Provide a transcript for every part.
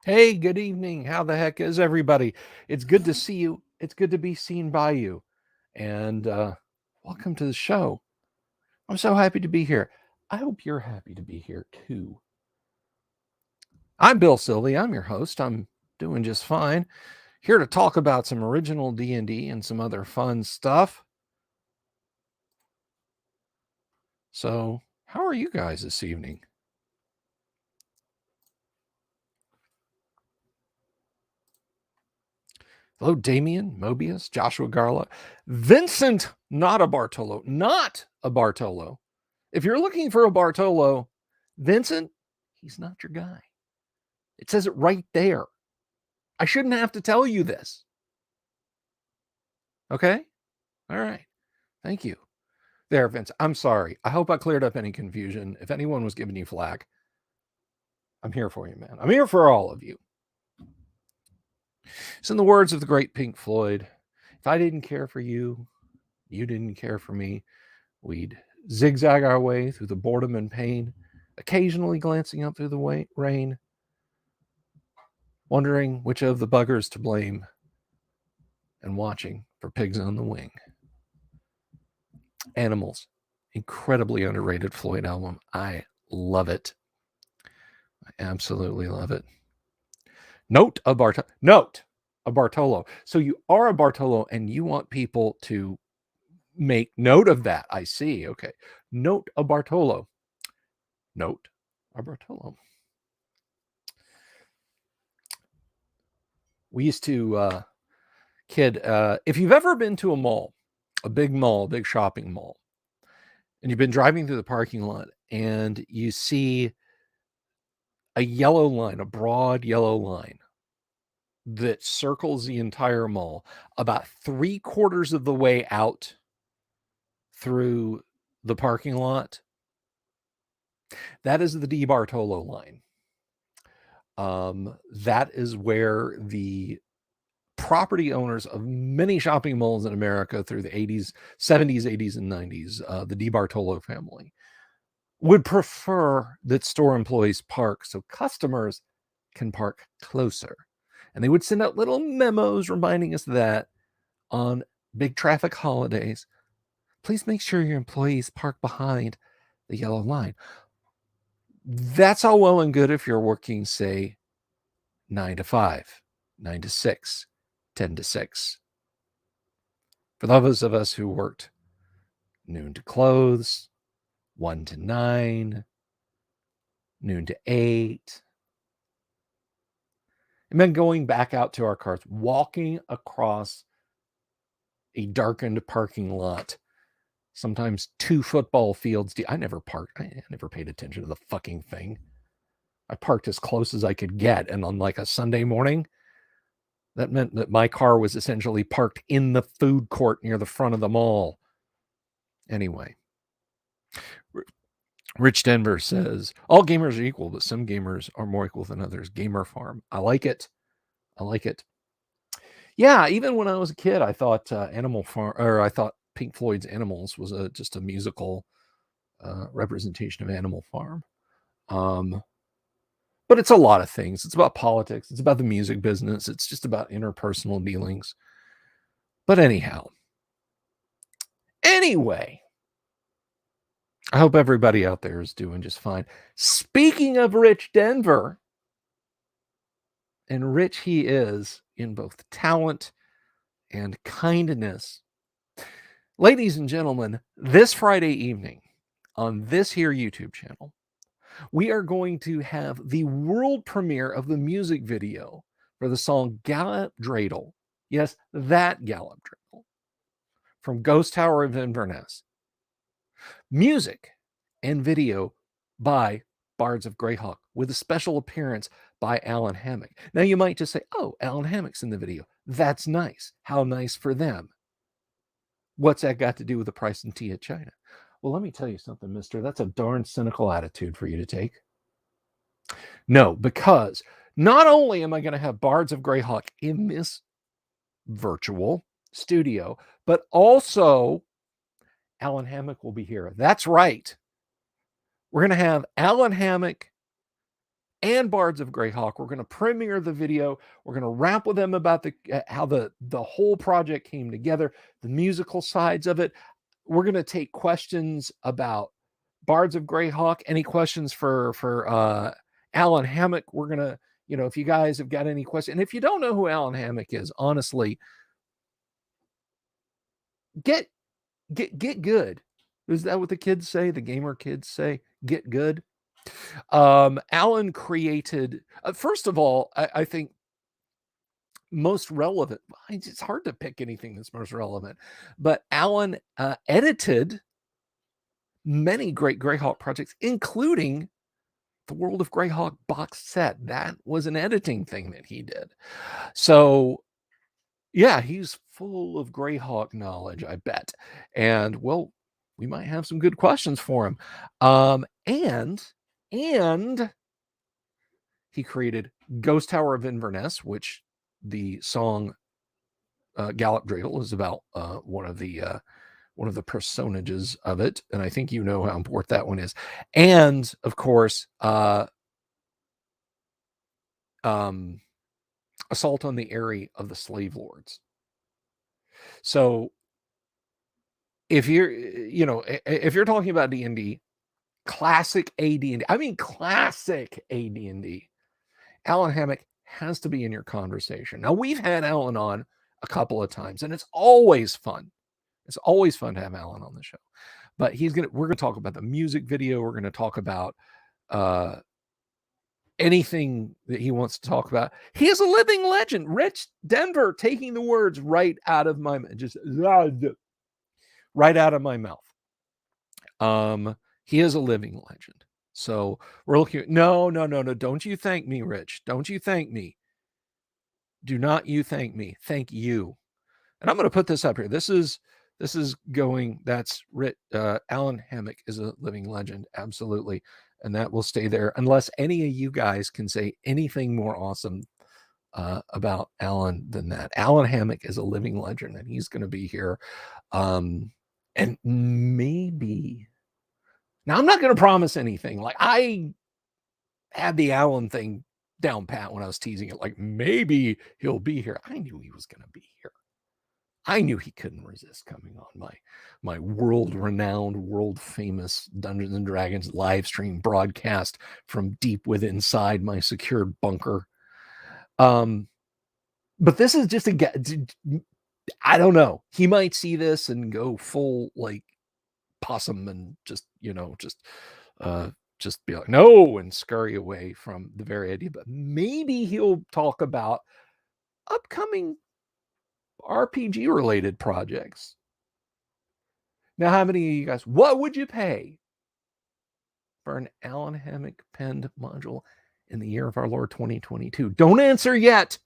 Hey, good evening. How the heck is everybody? It's good to see you. It's good to be seen by you. And welcome to the show. I'm so happy to be here. I hope you're happy to be here too. I'm Bill Sylvie. I'm your host. I'm doing just fine. Here to talk about some original D&D and some other fun stuff. So, how are you guys this evening? Hello, Damien, Mobius, Joshua Garla, Vincent, not a Bartolo. If you're looking for a Bartolo, Vincent, he's not your guy. It says it right there. I shouldn't have to tell you this. Okay? All right. Thank you. There, Vince. I'm sorry. I hope I cleared up any confusion. If anyone was giving you flack, I'm here for you, man. I'm here for all of you. So, in the words of the great Pink Floyd, if I didn't care for you, you didn't care for me, we'd zigzag our way through the boredom and pain, occasionally glancing up through the rain, wondering which of the buggers to blame, and watching for pigs on the wing. Animals, incredibly underrated Floyd album. I love it. I absolutely love it. Note a Bartolo. So you are a Bartolo and you want people to make note of that. I see. Okay. Note a Bartolo. Note a Bartolo. We used to, if you've ever been to a mall, a big shopping mall, and you've been driving through the parking lot and you see a yellow line, a broad yellow line that circles the entire mall about 3/4 of the way out through the parking lot. That is the Di Bartolo line. That is where the property owners of many shopping malls in America through the 80s, 70s, 80s, and 90s, the Di Bartolo family, would prefer that store employees park so customers can park closer. And they would send out little memos reminding us that on big traffic holidays, please make sure your employees park behind the yellow line. That's all well and good if you're working, say, 9 to 5, 9 to 6, 10 to 6. For those of us who worked noon to close, 1 to 9, noon to 8, and then going back out to our cars, walking across a darkened parking lot, sometimes 2 football fields deep. I never paid attention to the fucking thing. I parked as close as I could get, and on like a Sunday morning, that meant that my car was essentially parked in the food court near the front of the mall. Anyway, Rich Denver says, all gamers are equal, but some gamers are more equal than others. Gamer Farm. I like it. Yeah, even when I was a kid, I thought I thought Pink Floyd's Animals was just a musical representation of Animal Farm. But it's a lot of things. It's about politics. It's about the music business. It's just about interpersonal dealings. But anyhow, I hope everybody out there is doing just fine. Speaking of Rich Denver, and rich he is in both talent and kindness. Ladies and gentlemen, this Friday evening on this here YouTube channel, we are going to have the world premiere of the music video for the song Gallop Dreidel. Yes, that Gallop Dreidel from Ghost Tower of Inverness. Music and video by Bards of Greyhawk with a special appearance by Alan Hammock. Now you might just say, oh, Alan Hammock's in the video. That's nice. How nice for them. What's that got to do with the price in tea at China? Well, let me tell you something, mister. That's a darn cynical attitude for you to take. No, because not only am I going to have Bards of Greyhawk in this virtual studio, but also Alan Hammock will be here. That's right. We're going to have Alan Hammock and Bards of Greyhawk. We're going to premiere the video. We're going to rap with them about how the whole project came together, the musical sides of it. We're going to take questions about Bards of Greyhawk. Any questions for Alan Hammock? We're going to, if you guys have got any questions, and if you don't know who Alan Hammock is, honestly, get good. Is that what the kids say? The gamer kids say, get good. Alan created, first of all, I think most relevant. It's hard to pick anything that's most relevant, but Alan edited many great Greyhawk projects, including the World of Greyhawk box set. That was an editing thing that he did. So yeah, he's full of Greyhawk knowledge, I bet. And well, we might have some good questions for him. And he created Ghost Tower of Inverness, which the song Gallop Dreidel is about one of the personages of it, and I think you know how important that one is. And of course, Assault on the Eyrie of the Slave Lords. So if you're talking about D&D, classic AD&D, I mean classic AD&D, Alan Hammock has to be in your conversation. Now, we've had Alan on a couple of times, and it's always fun. It's always fun to have Alan on the show. But we're gonna talk about the music video. We're gonna talk about anything that he wants to talk about. He is a living legend. Rich Denver taking the words right out of my mouth. He is a living legend. So we're looking at no. Don't you thank me, Rich. Don't you thank me. Do not you thank me. Thank you. And I'm going to put this up here. This is going. That's Alan Hammock is a living legend. Absolutely. And that will stay there unless any of you guys can say anything more awesome about Alan than that. Alan Hammock is a living legend, and he's going to be here. And maybe now I'm not going to promise anything. Like I had the Alan thing down pat when I was teasing it. Like maybe he'll be here. I knew he was going to be here. I knew he couldn't resist coming on my world-renowned, world-famous Dungeons and Dragons live stream broadcast from deep within inside my secured bunker. But this is just I don't know. He might see this and go full like possum and just be like, no, and scurry away from the very idea. But maybe he'll talk about upcoming RPG related projects. Now, how many of you guys, what would you pay for an Alan Hammock penned module in the year of our Lord 2022? Don't answer yet,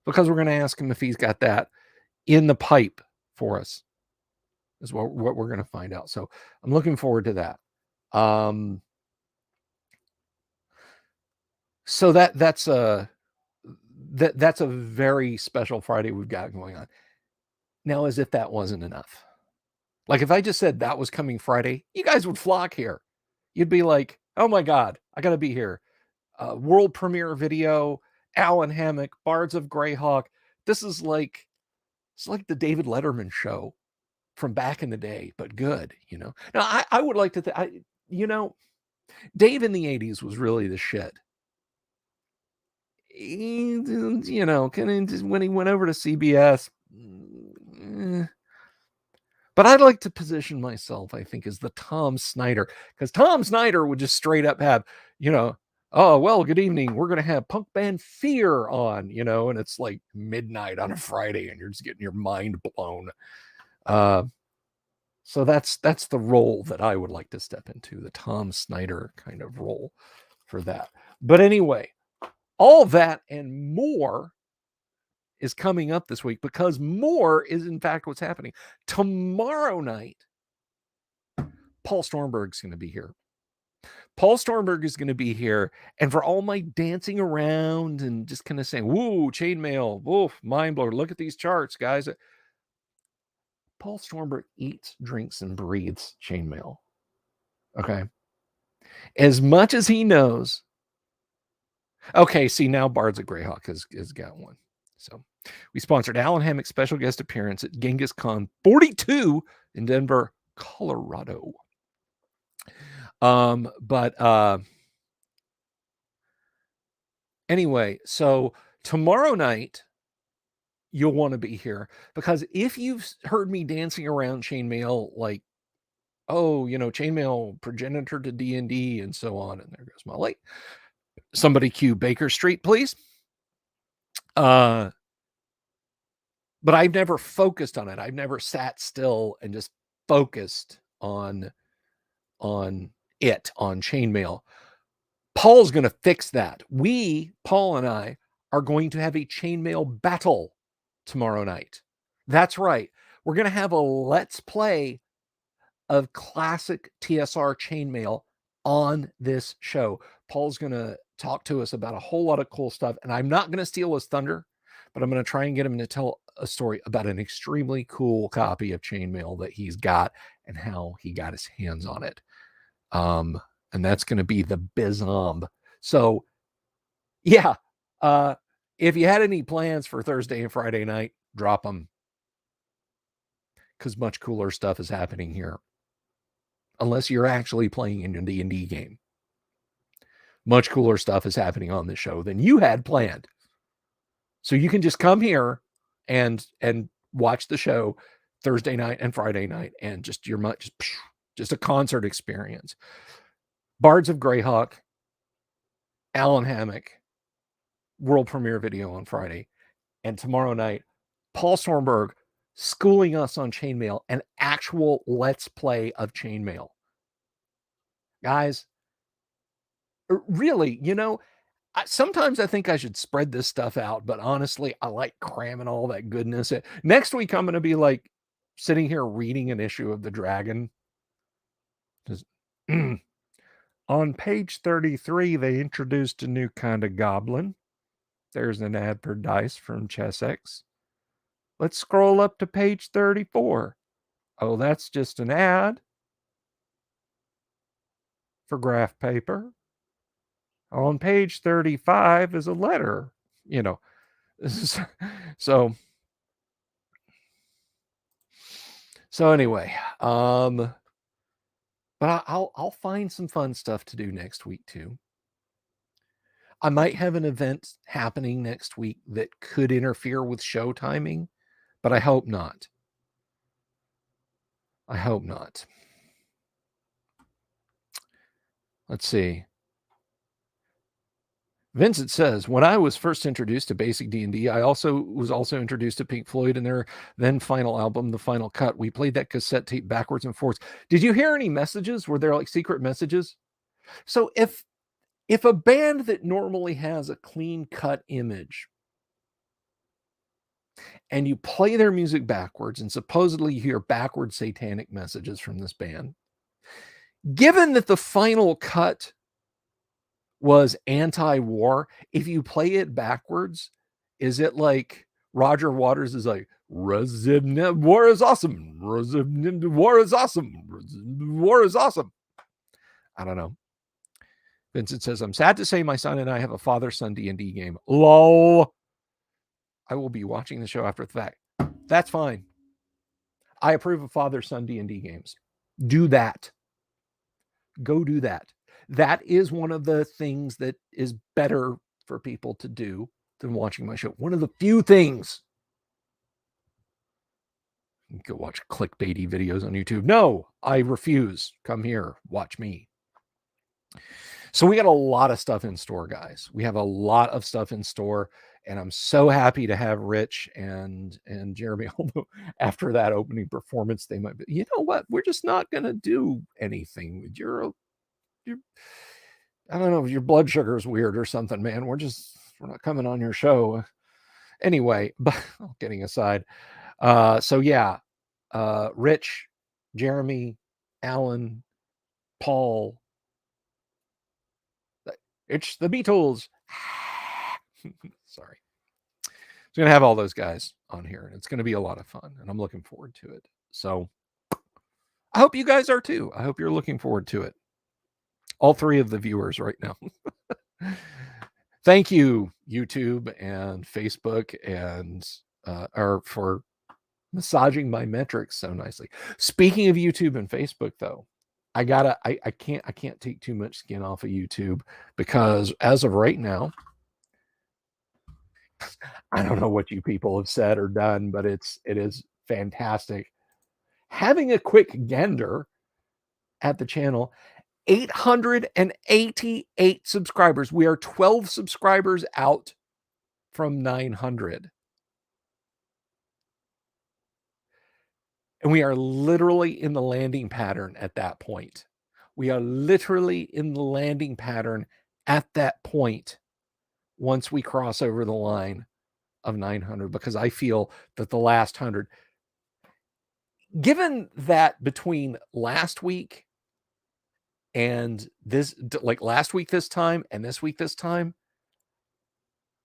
because we're going to ask him if he's got that in the pipe for us, is what we're going to find out. So I'm looking forward to that. So that's a very special Friday we've got going on. Now, as if that wasn't enough. Like if I just said that was coming Friday, you guys would flock here. You'd be like, oh my God, I got to be here. World premiere video, Alan Hammock, Bards of Greyhawk. This is like, it's like the David Letterman show from back in the day, but good, Now, I would like to Dave in the 80s was really the shit. When he went over to CBS, but I'd like to position myself, I think, as the Tom Snyder, because Tom Snyder would just straight up have, oh, well, good evening. We're going to have punk band Fear on, and it's like midnight on a Friday and you're just getting your mind blown. So that's the role that I would like to step into, the Tom Snyder kind of role for that. But anyway, all that and more is coming up this week, because more is in fact what's happening. Tomorrow night, Paul Stormberg's going to be here. Paul Stormberg is going to be here. And for all my dancing around and just kind of saying, woo, chainmail, woof, mind blower, look at these charts, guys. Paul Stormberg eats, drinks, and breathes chainmail. Okay. As much as he knows Okay, see, now Bards of Greyhawk has got one. So we sponsored Alan Hammock's special guest appearance at Genghis Khan 42 in Denver, Colorado. But anyway, so tomorrow night you'll want to be here, because if you've heard me dancing around chainmail, like, oh, chainmail progenitor to D&D and so on, and there goes my light. Somebody cue Baker Street, please. But I've never focused on it. I've never sat still and just focused on chainmail. Paul's going to fix that. Paul and I, are going to have a chainmail battle tomorrow night. That's right. We're going to have a let's play of classic TSR chainmail on this show. Paul's going to talk to us about a whole lot of cool stuff, and I'm not going to steal his thunder, but I'm going to try and get him to tell a story about an extremely cool copy of chainmail that he's got and how he got his hands on it. And that's going to be the bizomb. So yeah, if you had any plans for Thursday and Friday night, drop them, because much cooler stuff is happening here. Unless you're actually playing in a D&D game, much cooler stuff is happening on this show than you had planned. So you can just come here and watch the show Thursday night and Friday night, and just a concert experience. Bards of Greyhawk, Alan Hammock, world premiere video on Friday, and tomorrow night, Paul Stormberg schooling us on chainmail, an actual let's play of chainmail. Guys, really, sometimes I think I should spread this stuff out, but honestly, I like cramming all that goodness. Next week, I'm going to be like sitting here reading an issue of The Dragon. Just, on page 33, they introduced a new kind of goblin. There's an ad for dice from ChessX. Let's scroll up to page 34. Oh, that's just an ad for graph paper. On page 35 is a letter, So anyway, but I'll find some fun stuff to do next week too. I might have an event happening next week that could interfere with show timing, but I hope not. Let's see. Vincent says, when I was first introduced to basic D&D, I was also introduced to Pink Floyd and their then final album, The Final Cut. We played that cassette tape backwards and forwards. Did you hear any messages? Were there like secret messages? So if a band that normally has a clean cut image and you play their music backwards, and supposedly you hear backwards satanic messages from this band, given that the final cut was anti-war, if you play it backwards, is it like Roger Waters is like, war is awesome, war is awesome, war is awesome? I don't know. Vincent says, I'm sad to say my son and I have a father-son D&D game. Lol. I will be watching the show after the fact. That's fine. I approve of father-son D&D games. Do that. Go do that. That is one of the things that is better for people to do than watching my show. One of the few things. You can go watch clickbaity videos on YouTube. No, I refuse. Come here. Watch me. So we got a lot of stuff in store, guys. We have a lot of stuff in store, and I'm so happy to have Rich and Jeremy. Although after that opening performance, they might be, you know what? We're just not going to do anything with your I don't know if your blood sugar is weird or something, man. We're not coming on your show. Anyway, but getting aside. So yeah, Rich, Jeremy, Alan, Paul, it's the Beatles. Sorry. It's going to have all those guys on here, and it's going to be a lot of fun, and I'm looking forward to it. So I hope you guys are too. I hope you're looking forward to it. All three of the viewers right now. Thank you, YouTube and Facebook, and for massaging my metrics so nicely. Speaking of YouTube and Facebook, though, I can't take too much skin off of YouTube, because as of right now, I don't know what you people have said or done, but it is fantastic. Having a quick gander at the channel, 888 subscribers. We are 12 subscribers out from 900. And we are literally in the landing pattern at that point. We are literally in the landing pattern at that point once we cross over the line of 900, because I feel that the last 100, given that between last week and this, like last week this time and this week this time,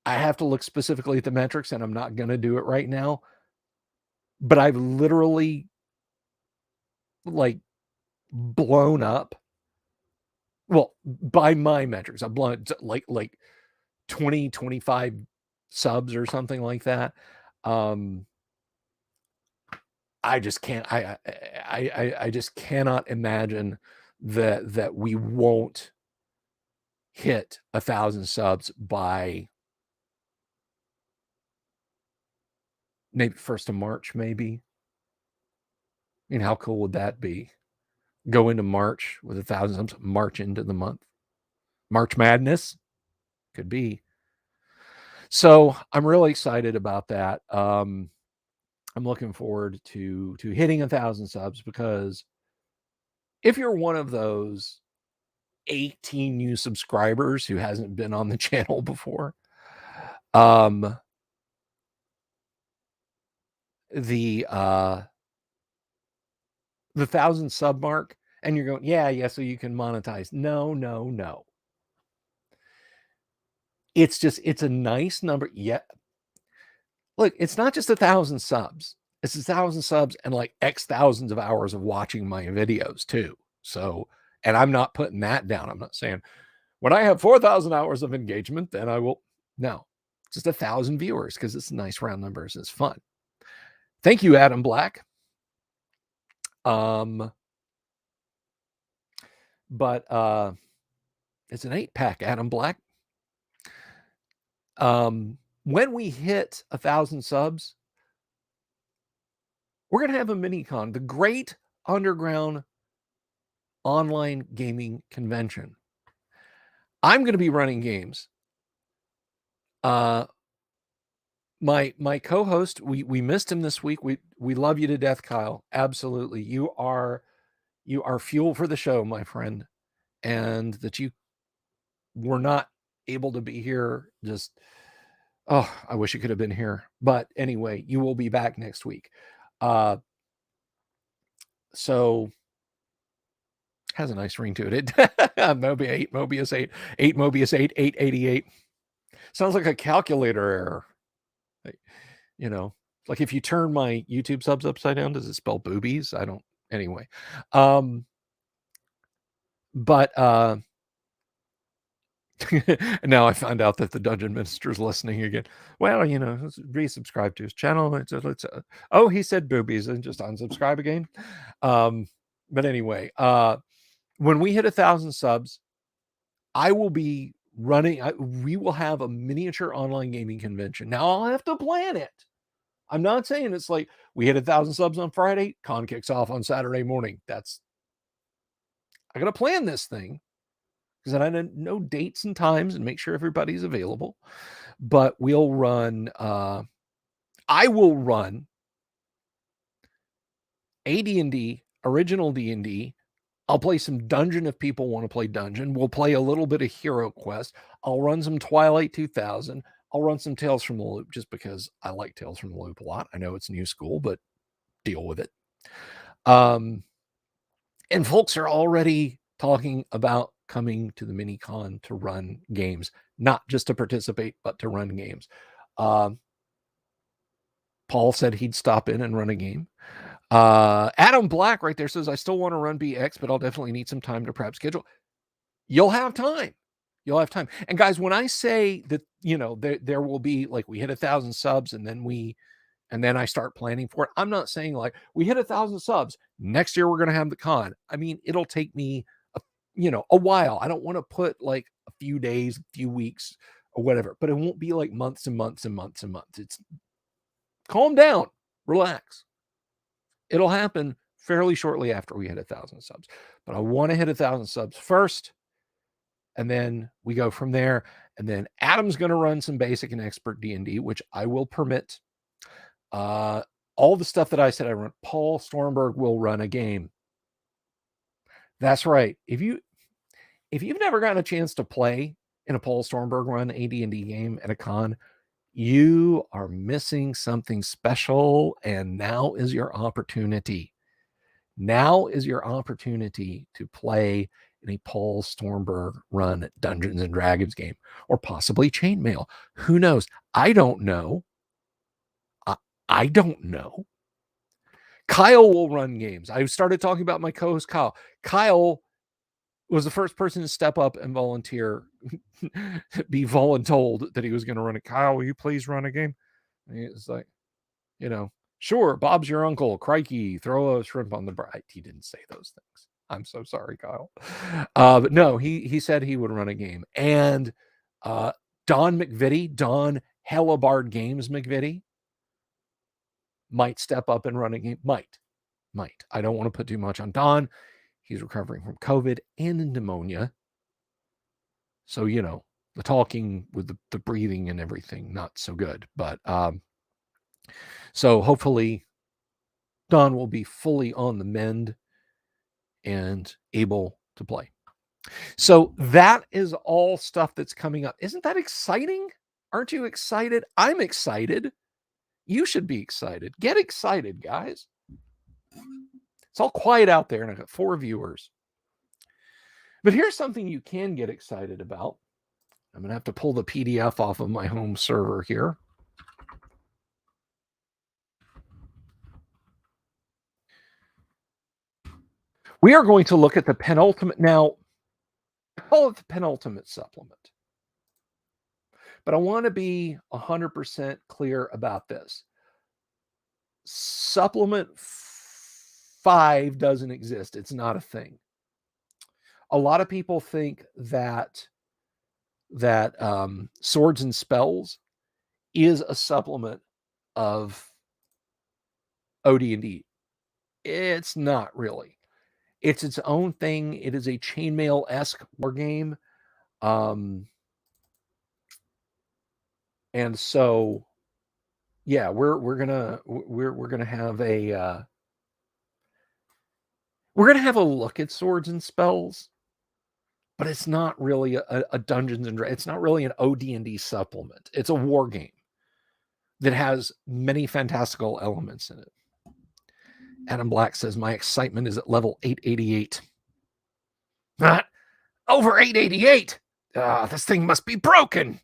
I have to look specifically at the metrics, and I'm not going to do it right now, but I've literally like blown up. Well, by my metrics, I've blown like 20, 25 subs or something like that. I just can't, I just cannot imagine that we won't hit 1,000 subs by maybe 1st of March, maybe. I mean, how cool would that be? Go into March with 1,000 subs, march into the month. March Madness could be. So I'm really excited about that. I'm looking forward to hitting 1,000 subs, because if you're one of those 18 new subscribers who hasn't been on the channel before, the 1,000 sub mark, and you're going, yeah, so you can monetize. No. It's a nice number. Yeah. Look, it's not just 1,000 subs. It's 1,000 subs and like X thousands of hours of watching my videos too. So, and I'm not putting that down. I'm not saying when I have 4,000 hours of engagement, then I will. No, just 1,000 viewers, because it's nice round numbers. It's fun. Thank you, Adam Black. But it's an 8-pack, Adam Black. When we hit 1,000 subs, we're going to have a mini con, the Great Underground Online Gaming Convention. I'm going to be running games. My co-host, we missed him this week. We love you to death, Kyle. Absolutely. You are fuel for the show, my friend. And that you were not able to be here, just, oh, I wish you could have been here. But anyway, you will be back next week. So has a nice ring to it. Mobius 8, 888. Sounds like a calculator error. You know, like if you turn my YouTube subs upside down, does it spell boobies? I don't, anyway. But now I found out that the Dungeon Minister is listening again. Well, resubscribe to his channel. Oh, he said boobies, and just unsubscribe again. But anyway, when we hit 1,000 subs, I will be running. We will have a miniature online gaming convention. Now I'll have to plan it. I'm not saying it's like we hit 1,000 subs on Friday, con kicks off on Saturday morning. I got to plan this thing, because I know dates and times and make sure everybody's available. But we'll run, I will run AD&D, original D&D. I'll play some Dungeon if people want to play Dungeon. We'll play a little bit of Hero Quest. I'll run some Twilight 2000. I'll run some Tales from the Loop, just because I like Tales from the Loop a lot. I know it's new school, but deal with it. And folks are already talking about coming to the mini con to run games, not just to participate, but to run games. Paul said he'd stop in and run a game. Adam Black right there says, I still want to run BX, but I'll definitely need some time to prep schedule. You'll have time. You'll have time. And guys, when I say that, there will be like we hit 1,000 subs and then I start planning for it. I'm not saying like we hit 1,000 subs next year we're going to have the con. I mean, it'll take me a while. I don't want to put like a few days, a few weeks or whatever, but it won't be like months and months and months and months. It's calm down, relax. It'll happen fairly shortly after we hit 1,000 subs, but I want to hit 1,000 subs first. And then we go from there. And then Adam's going to run some basic and expert D&D, which I will permit. All the stuff that I said I run, Paul Stormberg will run a game. That's right. If you've never gotten a chance to play in a Paul Stormberg run AD&D game at a con, you are missing something special. And now is your opportunity. Now is your opportunity to play in a Paul Stormberg run Dungeons and Dragons game, or possibly Chainmail. Who knows? I don't know. I don't know. Kyle will run games. I started talking about my co-host Kyle. Kyle was the first person to step up and volunteer, be voluntold that he was going to run it. Kyle, will you please run a game? And he was like, sure, Bob's your uncle. Crikey, throw a shrimp on the bride. He didn't say those things. I'm so sorry, Kyle. But no, he said he would run a game. And Don McVitie, Don Hellabard Games McVitie, might step up and run a game. Might. I don't want to put too much on Don. He's recovering from COVID and pneumonia. So, the talking with the breathing and everything, not so good. But so hopefully Don will be fully on the mend and able to play. So that is all stuff that's coming up. Isn't that exciting? Aren't you excited? I'm excited. You should be excited. Get excited, guys. It's all quiet out there, and I've got 4 viewers. But here's something you can get excited about. I'm going to have to pull the PDF off of my home server here. We are going to look at the penultimate. Now, I call it the penultimate supplement. But I want to be 100% clear about this. Supplement 5 doesn't exist. It's not a thing. A lot of people think that Swords and Spells is a supplement of OD&D. It's not really. It's its own thing. It is a chainmail-esque war game. And so, yeah, we're gonna have a look at Swords and Spells, but it's not really a Dungeons and Dragons. It's not really an OD&D supplement. It's a war game that has many fantastical elements in it. Adam Black says, my excitement is at level 888. Not over 888. This thing must be broken.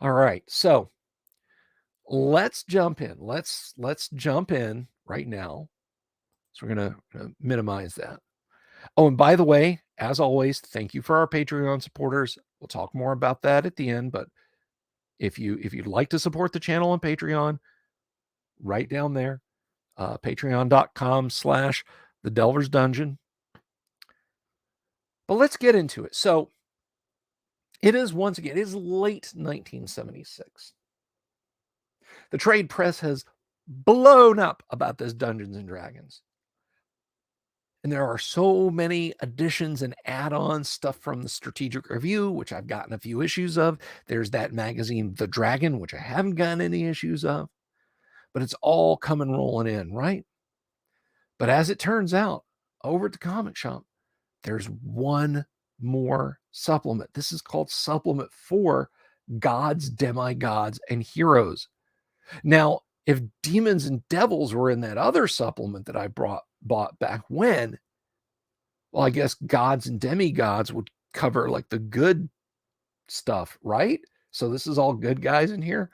All right, so let's jump in. Let's jump in right now. So we're gonna minimize that. Oh, and by the way, as always, thank you for our Patreon supporters. We'll talk more about that at the end. But if you'd like to support the channel on Patreon, right down there, patreon.com/The Delver's Dungeon. But let's get into it. So it is, once again, it is late 1976. The trade press has blown up about this Dungeons and Dragons. And there are so many additions and add-ons, stuff from the Strategic Review, which I've gotten a few issues of. There's that magazine, The Dragon, which I haven't gotten any issues of. But it's all coming rolling in, right? But as it turns out, over at the comic shop, there's one more supplement. This is called Supplement 4, Gods, Demi-Gods, and Heroes. Now, if demons and devils were in that other supplement that I bought back when, well, I guess gods and demigods would cover like the good stuff, right? So this is all good guys in here.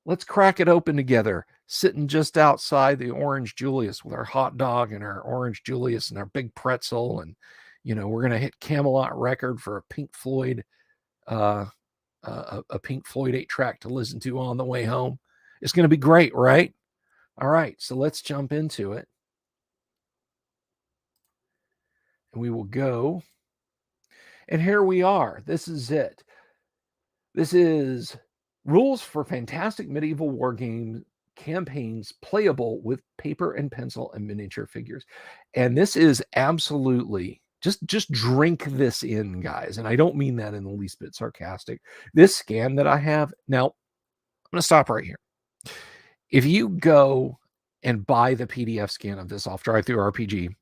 Let's crack it open together, sitting just outside the Orange Julius with our hot dog and our Orange Julius and our big pretzel and, we're going to hit Camelot record for a Pink Floyd, a Pink Floyd 8-track to listen to on the way home. It's going to be great, right? All right, so let's jump into it. And we will go. And here we are. This is it. This is rules for fantastic medieval war game campaigns playable with paper and pencil and miniature figures. And this is absolutely, just drink this in, guys. And I don't mean that in the least bit sarcastic. This scan that I have, now I'm going to stop right here. If you go and buy the PDF scan of this off DriveThruRPG,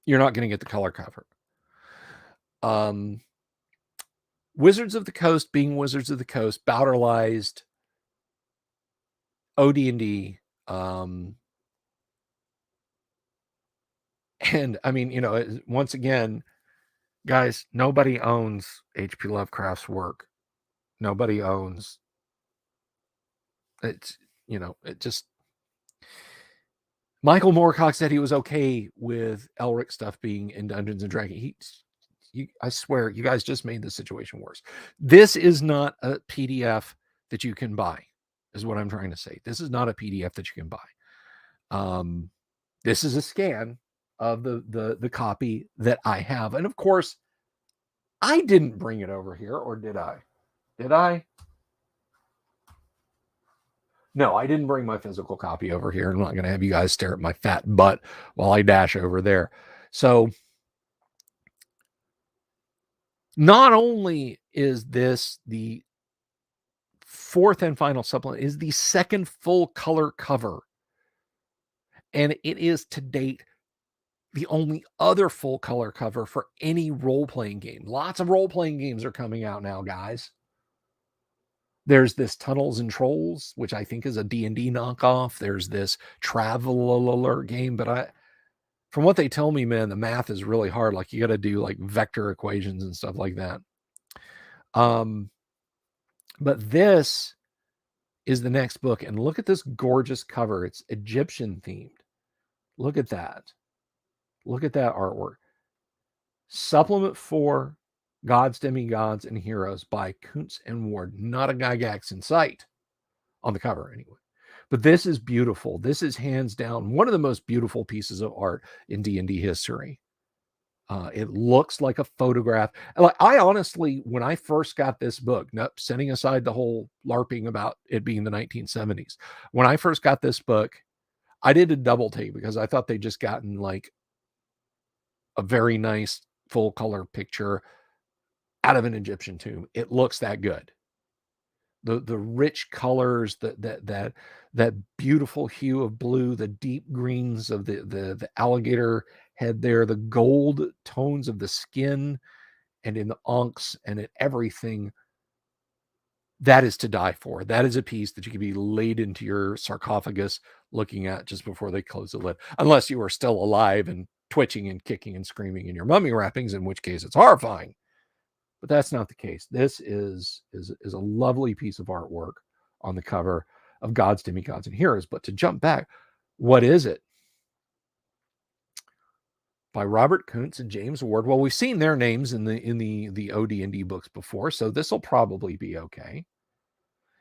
you're not going to get the color cover. Wizards of the Coast being Wizards of the Coast, Bowderlized, OD&D, and I mean, once again, guys, nobody owns H.P. Lovecraft's work. Nobody owns it. It just. Michael Moorcock said he was okay with Elric stuff being in Dungeons and Dragons. I swear, you guys just made the situation worse. This is not a PDF that you can buy, is what I'm trying to say. This is not a PDF that you can buy. This is a scan of the copy that I have. And of course, I didn't bring it over here, or did I? Did I? No, I didn't bring my physical copy over here. I'm not going to have you guys stare at my fat butt while I dash over there. So not only is this the fourth and final supplement, is the second full color cover. And it is to date the only other full color cover for any role-playing game. Lots of role-playing games are coming out now, guys. There's this Tunnels and Trolls, which I think is a D&D knockoff. There's this Traveler game, but from what they tell me, man, the math is really hard. Like, you got to do like vector equations and stuff like that. But this is the next book, and look at this gorgeous cover. It's Egyptian themed. Look at that. Look at that artwork. Supplement 4, Gods, Demi-Gods, and Heroes by Kuntz and Ward. Not a Gygax in sight on the cover anyway. But this is beautiful. This is hands down one of the most beautiful pieces of art in D&D history. It looks like a photograph. Like, I honestly, when I first got this book, setting aside the whole LARPing about it being the 1970s, when I first got this book, I did a double take because I thought they'd just gotten like a very nice full color picture out of an Egyptian tomb. It looks that good. The rich colors, that beautiful hue of blue, the deep greens of the alligator head there, the gold tones of the skin and in the ankhs and in everything. That is to die for. That is a piece that you can be laid into your sarcophagus looking at just before they close the lid, unless you are still alive and twitching and kicking and screaming in your mummy wrappings, in which case it's horrifying. But that's not the case. This is a lovely piece of artwork on the cover of Gods, Demi-Gods, and Heroes. But to jump back, what is it? By Robert Kuntz and James Ward. Well, we've seen their names in the OD&D books before, so this will probably be okay.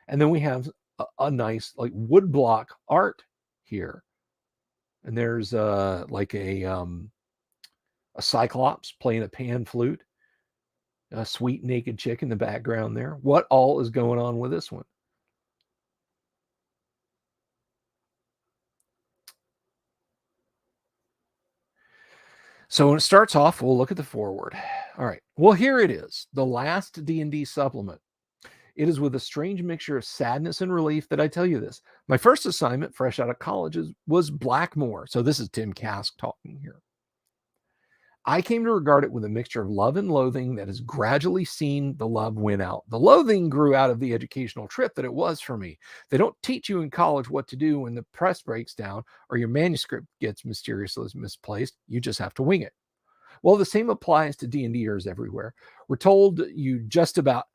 And then we have a nice like woodblock art here, and there's like a cyclops playing a pan flute. A sweet naked chick in the background there. What all is going on with this one? So when it starts off, we'll look at the foreword. All right. Well, here it is. The last D&D supplement. It is with a strange mixture of sadness and relief that I tell you this. My first assignment, fresh out of college, was Blackmore. So this is Tim Kask talking here. I came to regard it with a mixture of love and loathing that has gradually seen the love win out. The loathing grew out of the educational trip that it was for me. They don't teach you in college what to do when the press breaks down or your manuscript gets mysteriously misplaced. You just have to wing it. Well, the same applies to D&Ders everywhere. We've told you just about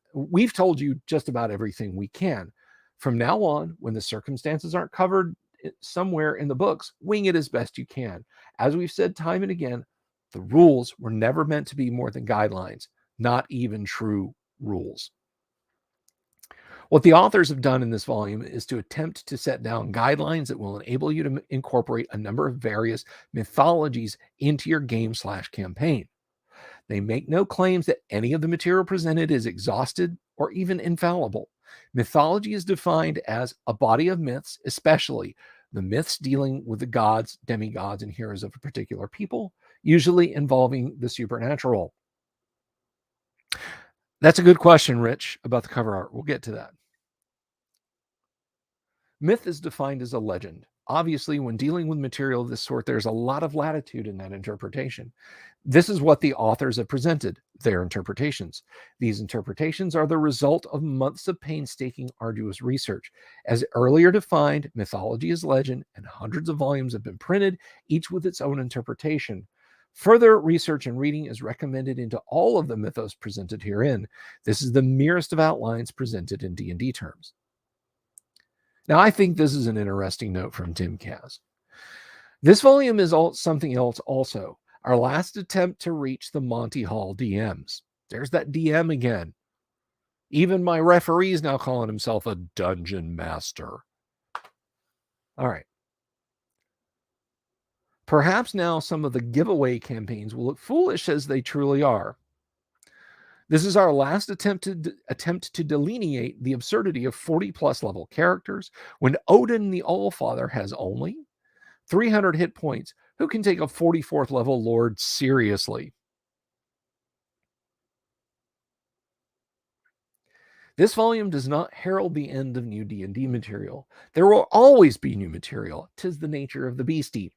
everything we can. From now on, when the circumstances aren't covered somewhere in the books, wing it as best you can. As we've said time and again, The rules were never meant to be more than guidelines, not even true rules. What the authors have done in this volume is to attempt to set down guidelines that will enable you to incorporate a number of various mythologies into your game/campaign. They make no claims that any of the material presented is exhausted or even infallible. Mythology is defined as a body of myths, especially the myths dealing with the gods, demigods, and heroes of a particular people, usually involving the supernatural. That's a good question, Rich, about the cover art. We'll get to that. Myth is defined as a legend. Obviously, when dealing with material of this sort, there's a lot of latitude in that interpretation. This is what the authors have presented, their interpretations. These interpretations are the result of months of painstaking, arduous research. As earlier defined, mythology is legend, and hundreds of volumes have been printed, each with its own interpretation. Further research and reading is recommended into all of the mythos presented herein. This is the merest of outlines presented in D&D terms. Now, I think this is an interesting note from Tim Kaz. This volume is something else also. Our last attempt to reach the Monty Hall DMs. There's that DM again. Even my referee is now calling himself a dungeon master. All right. Perhaps now some of the giveaway campaigns will look foolish as they truly are. This is our last attempt to delineate the absurdity of 40-plus level characters when Odin the Allfather has only 300 hit points. Who can take a 44th level lord seriously? This volume does not herald the end of new D&D material. There will always be new material. 'Tis the nature of the beastie.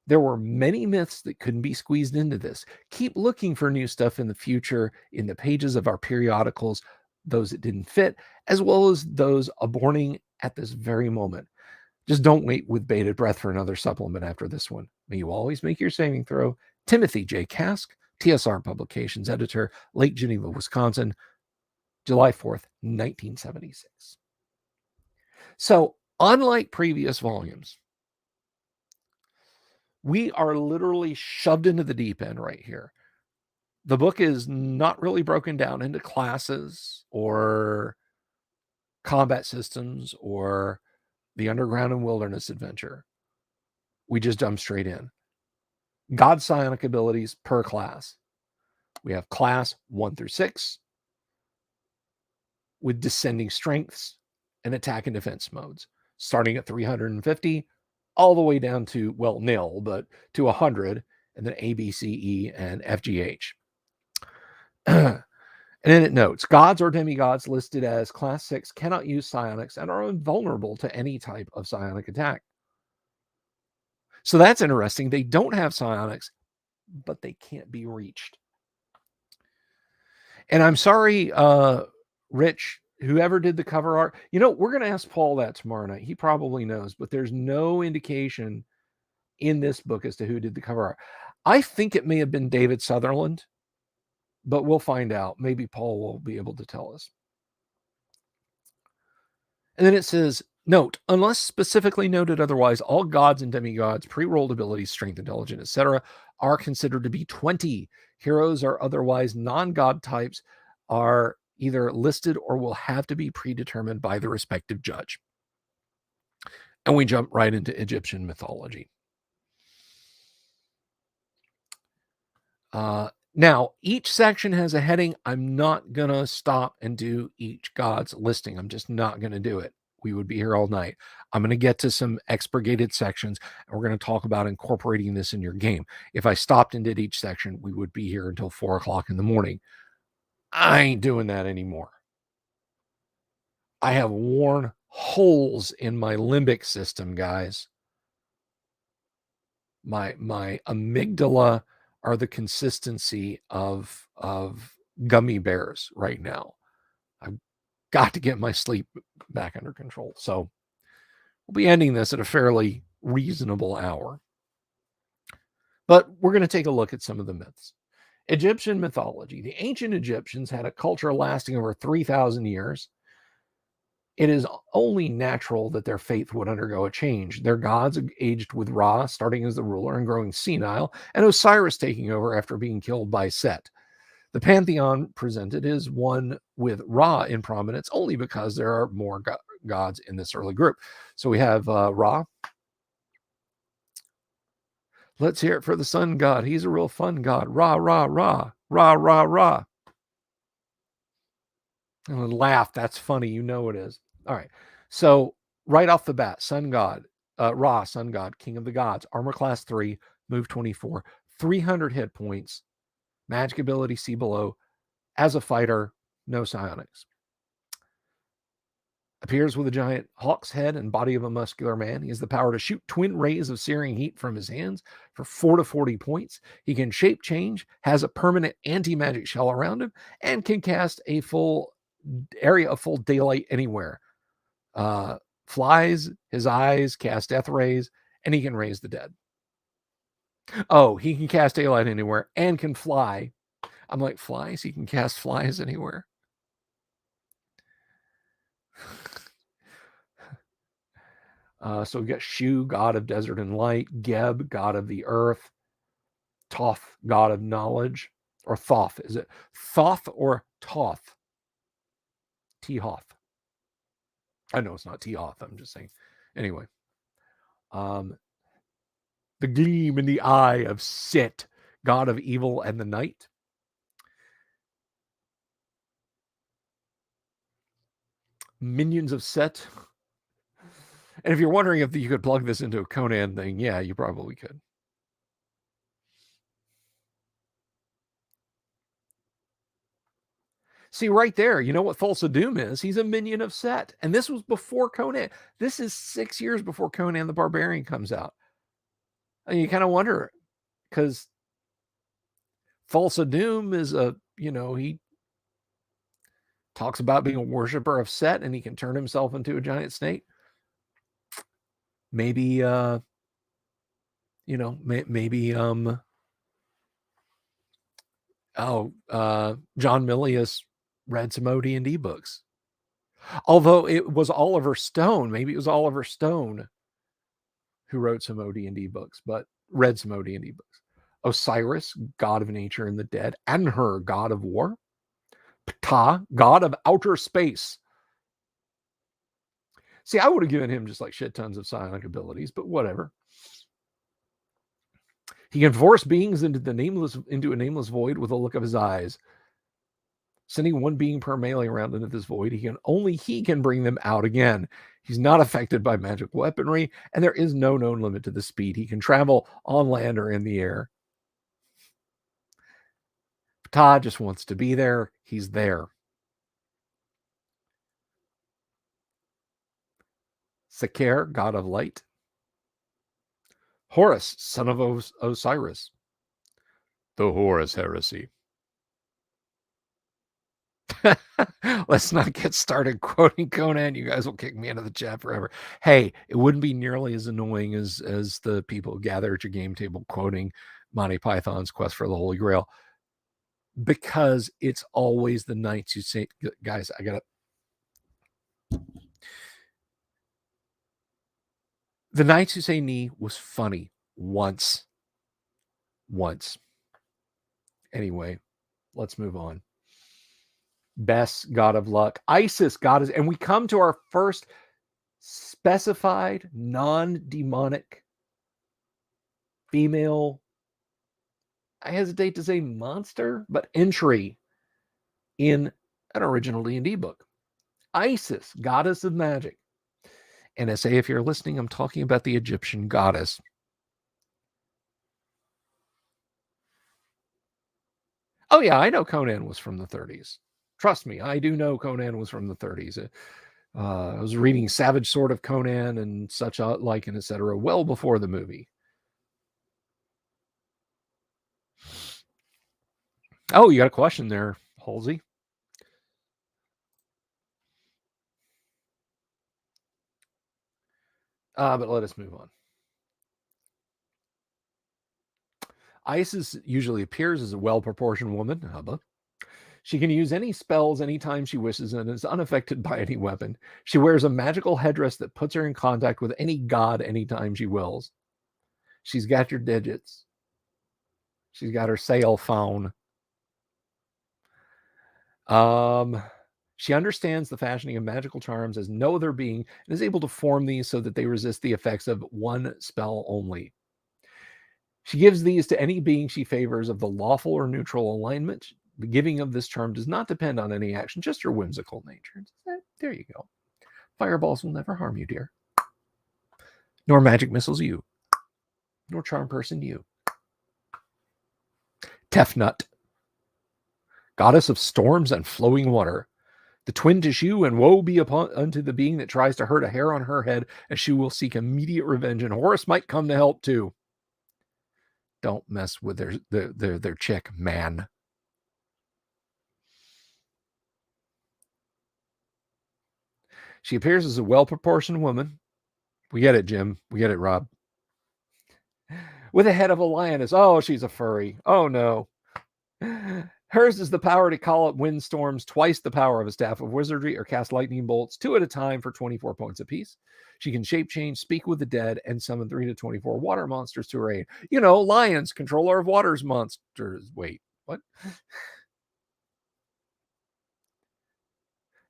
There were many myths that couldn't be squeezed into this. Keep looking for new stuff in the future in the pages of our periodicals, those that didn't fit, as well as those aborting at this very moment. Just don't wait with bated breath for another supplement after this one. May you always make your saving throw. Timothy J. Kask, TSR Publications editor, Lake Geneva, Wisconsin, July 4th, 1976. So, unlike previous volumes, we are literally shoved into the deep end right here. The book is not really broken down into classes or combat systems or the underground and wilderness adventure. We just jump straight in. God psionic abilities per class. We have class 1 through 6 with descending strengths and attack and defense modes, starting at 350 all the way down to, well, nil, but to 100, and then A, B, C, E, and F, G, H. And then it notes, gods or demigods listed as class 6 cannot use psionics and are invulnerable to any type of psionic attack. So that's interesting. They don't have psionics, but they can't be reached. And I'm sorry, Rich, whoever did the cover art, we're going to ask Paul that tomorrow night. He probably knows, but there's no indication in this book as to who did the cover art. I think it may have been David Sutherland, but we'll find out. Maybe Paul will be able to tell us. And then it says, note, unless specifically noted otherwise, all gods and demigods, pre-rolled abilities, strength, intelligence, etc., are considered to be 20. Heroes or otherwise non-god types are either listed or will have to be predetermined by the respective judge. And we jump right into Egyptian mythology. Now, each section has a heading. I'm not going to stop and do each god's listing. I'm just not going to do it. We would be here all night. I'm going to get to some expurgated sections, and we're going to talk about incorporating this in your game. If I stopped and did each section, we would be here until 4 o'clock in the morning. I ain't doing that anymore. I have worn holes in my limbic system, guys. My amygdala are the consistency of gummy bears right now. I've got to get my sleep back under control. So we'll be ending this at a fairly reasonable hour. But we're going to take a look at some of the myths. Egyptian mythology. The ancient Egyptians had a culture lasting over 3,000 years. It is only natural that their faith would undergo a change. Their gods aged with Ra starting as the ruler and growing senile, and Osiris taking over after being killed by Set. The pantheon presented is one with Ra in prominence only because there are more gods in this early group. So we have Ra. Let's hear it for the sun god. He's a real fun god. Ra, Ra, Ra, Ra, Ra, Ra. And laugh. That's funny. You know it is. All right. So right off the bat, sun god, Ra, sun god, king of the gods, armor class 3, move 24, 300 hit points, magic ability, see below. As a fighter, no psionics. Appears with a giant hawk's head and body of a muscular man. He has the power to shoot twin rays of searing heat from his hands for 4 to 40 points. He can shape change, has a permanent anti-magic shell around him, and can cast a full area of full daylight anywhere. Flies, his eyes cast death rays, and he can raise the dead. Oh, he can cast daylight anywhere and can fly. I'm like, flies? He can cast flies anywhere. So we got Shu, god of desert and light, Geb, god of the earth, Thoth, god of knowledge, or Thoth. Is it Thoth or Toth? T-Hoth. I know it's not T-Hoth. I'm just saying. Anyway. The gleam in the eye of Sit, god of evil and the night. Minions of Set. And if you're wondering if you could plug this into a Conan thing, yeah, you probably could. See, right there, you know what Thulsa Doom is? He's a minion of Set. And this was before Conan. This is 6 years before Conan the Barbarian comes out. And you kind of wonder, because Thulsa Doom is he talks about being a worshiper of Set and he can turn himself into a giant snake. Maybe, John Milius read some OD&D books. Although it was Oliver Stone. Maybe it was Oliver Stone who wrote some OD&D books, but read some OD&D books. Osiris, god of nature and the dead. Anhur, god of war. Ptah, god of outer space. See, I would have given him just like shit tons of psionic abilities, but whatever. He can force beings into a nameless void with a look of his eyes. Sending one being per melee round into this void, only he can bring them out again. He's not affected by magic weaponry, and there is no known limit to the speed. He can travel on land or in the air. Ptah just wants to be there. He's there. Sekher, god of light. Horus, son of Osiris. The Horus heresy. Let's not get started quoting Conan. You guys will kick me into the chat forever. Hey, it wouldn't be nearly as annoying as the people gather at your game table quoting Monty Python's Quest for the Holy Grail, because it's always the knights who say, guys, the Knights Who Say Knee was funny once. Anyway, let's move on. Bess, god of luck. Isis, goddess. And we come to our first specified non-demonic female, I hesitate to say monster, but entry in an original D&D book. Isis, goddess of magic. And I say, if you're listening, I'm talking about the Egyptian goddess. Oh, yeah, I know Conan was from the 30s. Trust me, I do know Conan was from the 30s. I was reading Savage Sword of Conan and such like and etc. well before the movie. Oh, you got a question there, Halsey? But let us move on. Isis usually appears as a well-proportioned woman, Hubba. She can use any spells anytime she wishes and is unaffected by any weapon. She wears a magical headdress that puts her in contact with any god anytime she wills. She's got your digits. She's got her cell phone. She understands the fashioning of magical charms as no other being and is able to form these so that they resist the effects of one spell only. She gives these to any being she favors of the lawful or neutral alignment. The giving of this charm does not depend on any action, just your whimsical nature. There you go. Fireballs will never harm you, dear. Nor magic missiles you. Nor charm person you. Tefnut, goddess of storms and flowing water. The twin to Shu, and woe be unto the being that tries to hurt a hair on her head, as she will seek immediate revenge, and Horus might come to help too. Don't mess with their chick, man. She appears as a well-proportioned woman. We get it, Jim. We get it, Rob. With a head of a lioness. Oh, she's a furry. Oh, no. Hers is the power to call up windstorms, twice the power of a staff of wizardry, or cast lightning bolts 2 at a time for 24 points apiece. She can shape change, speak with the dead, and summon 3 to 24 water monsters to her aid. You know, lions, controller of waters monsters. Wait, what?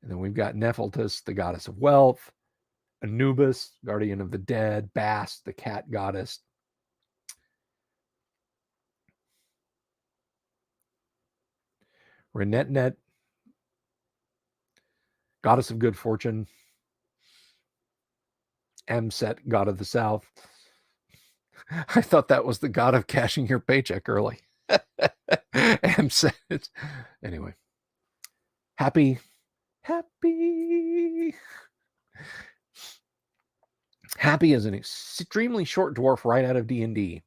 And then we've got Nefeltis, the goddess of wealth, Anubis, guardian of the dead, Bast, the cat goddess. Renetnet, goddess of good fortune. Amset, god of the south. I thought that was the god of cashing your paycheck early. Amset. Anyway. Happy. Happy is an extremely short dwarf right out of D&D.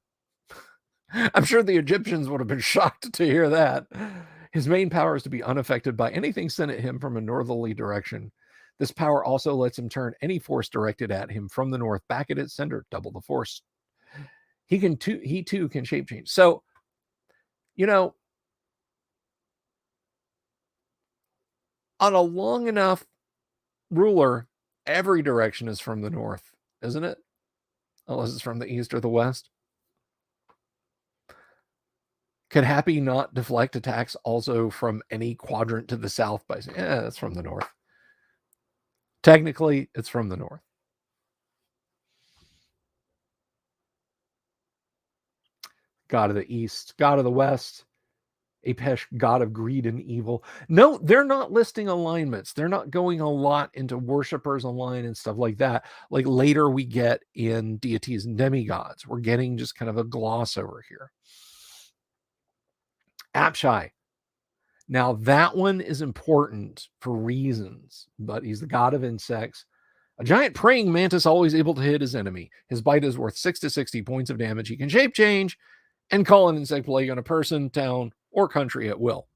I'm sure the Egyptians would have been shocked to hear that. His main power is to be unaffected by anything sent at him from a northerly direction. This power also lets him turn any force directed at him from the north back at its center, double the force. He too can shape change. So, you know, on a long enough ruler, every direction is from the north, isn't it? Unless it's from the east or the west. Can Happy not deflect attacks also from any quadrant to the south by saying, that's from the north? Technically, it's from the north. God of the east, god of the west, Apesh, god of greed and evil. No, they're not listing alignments. They're not going a lot into worshippers align and stuff like that. Like later we get in deities and demigods. We're getting just kind of a gloss over here. Apshai. Now that one is important for reasons, but he's the god of insects. A giant praying mantis always able to hit his enemy. His bite is worth 6 to 60 points of damage. He can shape change and call an insect plague on a person, town, or country at will.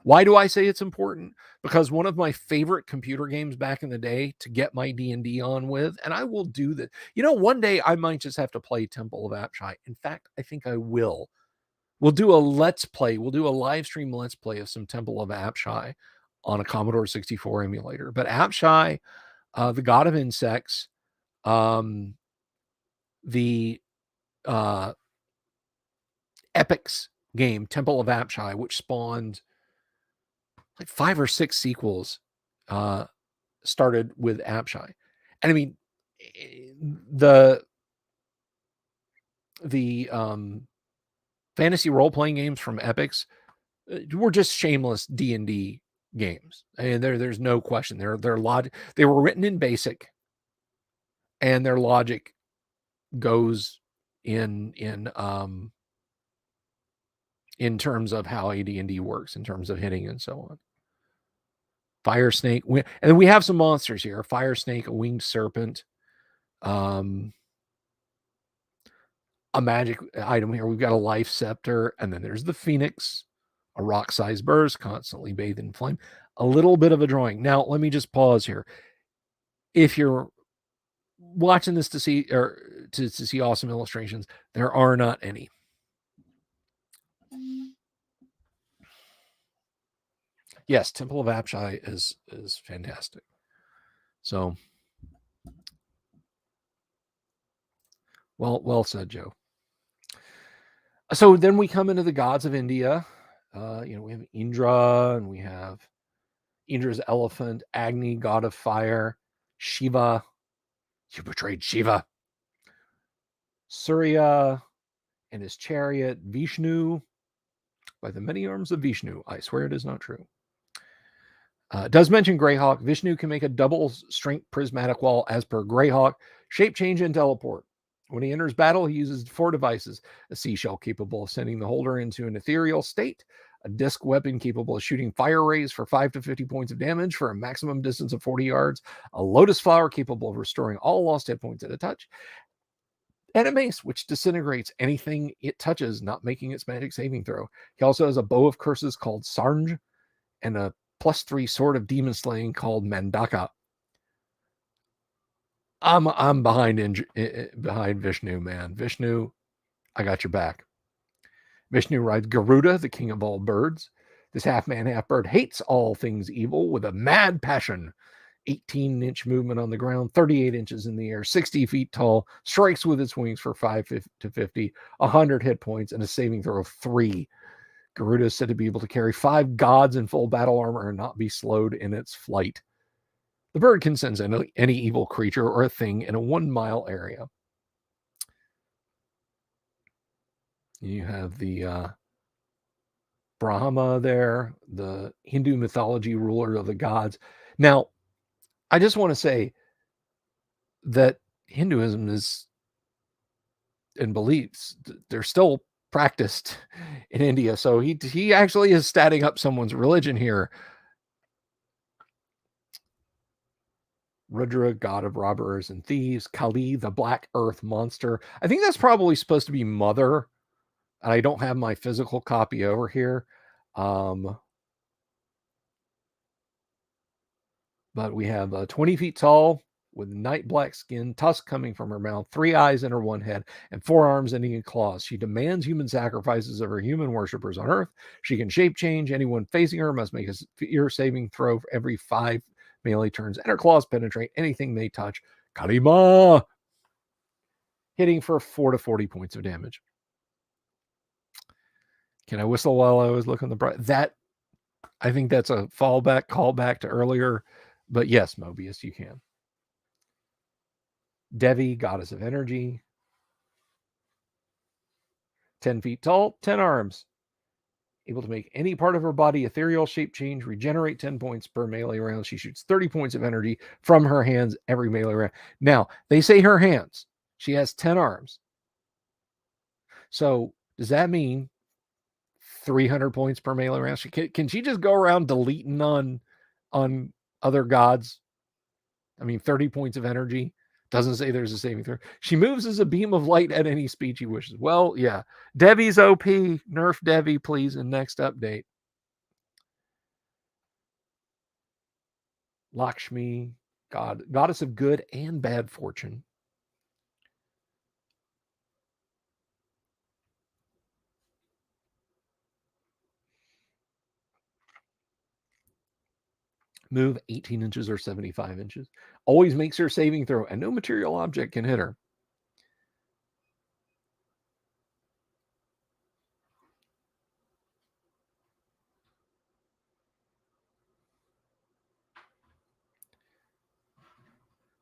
Why do I say it's important? Because one of my favorite computer games back in the day to get my D&D on with, and I will do that. You know, one day I might just have to play Temple of Apshai. In fact, I think I will. We'll do a let's play. We'll do a live stream let's play of some Temple of Apshai on a Commodore 64 emulator. But Apshai, the god of insects, the Epic's game, Temple of Apshai, which spawned like 5 or 6 sequels, started with Apshai. And I mean, the fantasy role-playing games from Epic's were just shameless D&D games. And there's no question. They were written in BASIC, and their logic goes in terms of how AD&D works, in terms of hitting and so on. Fire snake, and we have some monsters here. A fire snake, a winged serpent, a magic item here. We've got a life scepter, and then there's the phoenix, a rock-sized burst, constantly bathed in flame. A little bit of a drawing. Now, let me just pause here. If you're watching this to see awesome illustrations, there are not any. Yes, Temple of Apshai is fantastic. So, well said, Joe. So then we come into the gods of India. We have Indra, and we have Indra's elephant, Agni, god of fire, Shiva. You betrayed Shiva. Surya and his chariot, Vishnu. By the many arms of Vishnu, I swear it is not true. Does mention Greyhawk. Vishnu can make a double strength prismatic wall as per Greyhawk, shape change and teleport. When he enters battle, he uses 4 devices: a seashell capable of sending the holder into an ethereal state, a disc weapon capable of shooting fire rays for 5 to 50 points of damage for a maximum distance of 40 yards, a lotus flower capable of restoring all lost hit points at a touch, and a mace which disintegrates anything it touches, not making its magic saving throw. He also has a bow of curses called Sarnj and a +3 sword of demon slaying called Mandaka. I'm behind Vishnu, man. Vishnu, I got your back. Vishnu rides Garuda, the king of all birds. This half-man, half-bird hates all things evil with a mad passion. 18-inch movement on the ground, 38 inches in the air, 60 feet tall, strikes with its wings for 5 to 50, 100 hit points, and a saving throw of 3. Garuda is said to be able to carry 5 gods in full battle armor and not be slowed in its flight. The bird can sense any evil creature or a thing in a 1-mile area. You have the Brahma there, the Hindu mythology ruler of the gods. Now, I just want to say that Hinduism is, and beliefs, they're still practiced in India. So he actually is statting up someone's religion here. Rudra, god of robbers and thieves. Kali, the black earth monster. I think that's probably supposed to be Mother. I don't have my physical copy over here. But we have 20 feet tall with night black skin, tusk coming from her mouth, 3 eyes in her one head, and 4 arms ending in claws. She demands human sacrifices of her human worshippers on Earth. She can shape change. Anyone facing her must make a fear saving throw for every 5 melee turns, and her claws penetrate anything they touch. Kalima! Hitting for 4 to 40 points of damage. Can I whistle while I was looking the bright? That, I think that's a fallback, callback to earlier. But yes, Mobius, you can. Devi, goddess of energy. 10 feet tall, 10 arms. Able to make any part of her body ethereal shape change, regenerate 10 points per melee round. She shoots 30 points of energy from her hands every melee round. Now, they say her hands. She has 10 arms. So does that mean 300 points per melee round? Can she just go around deleting on other gods? I mean, 30 points of energy. Doesn't say there's a saving throw. She moves as a beam of light at any speed she wishes. Well, yeah. Devi's OP. Nerf Devi, please, in next update. Lakshmi, goddess of good and bad fortune. Move 18 inches or 75 inches. Always makes her saving throw, and no material object can hit her.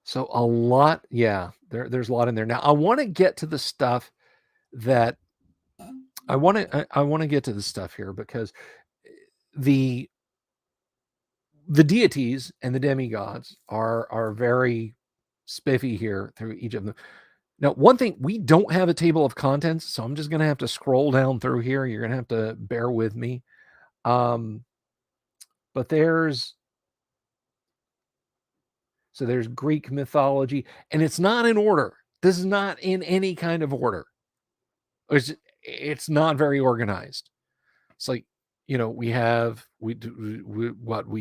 So a lot, yeah, there's a lot in there. Now I want to get to the stuff that I want to get to the stuff here, because the deities and the demigods are very spiffy here through each of them. Now, one thing, we don't have a table of contents, so I'm just going to have to scroll down through here. You're going to have to bear with me. But there's Greek mythology, and it's not in order. This is not in any kind of order. It's not very organized. It's like, we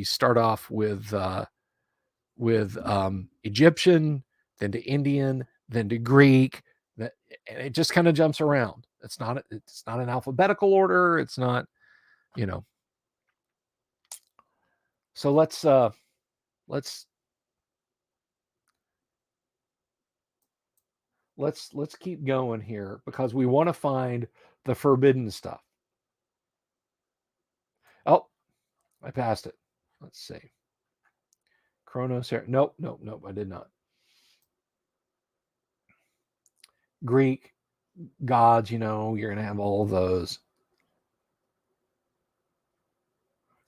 start off with Egyptian, then to Indian, then to Greek, and it just kind of jumps around. It's not an alphabetical order. It's not, So let's keep going here because we want to find the forbidden stuff. Oh, I passed it. Let's see. Chronos here. Nope, I did not. Greek gods, you're going to have all of those.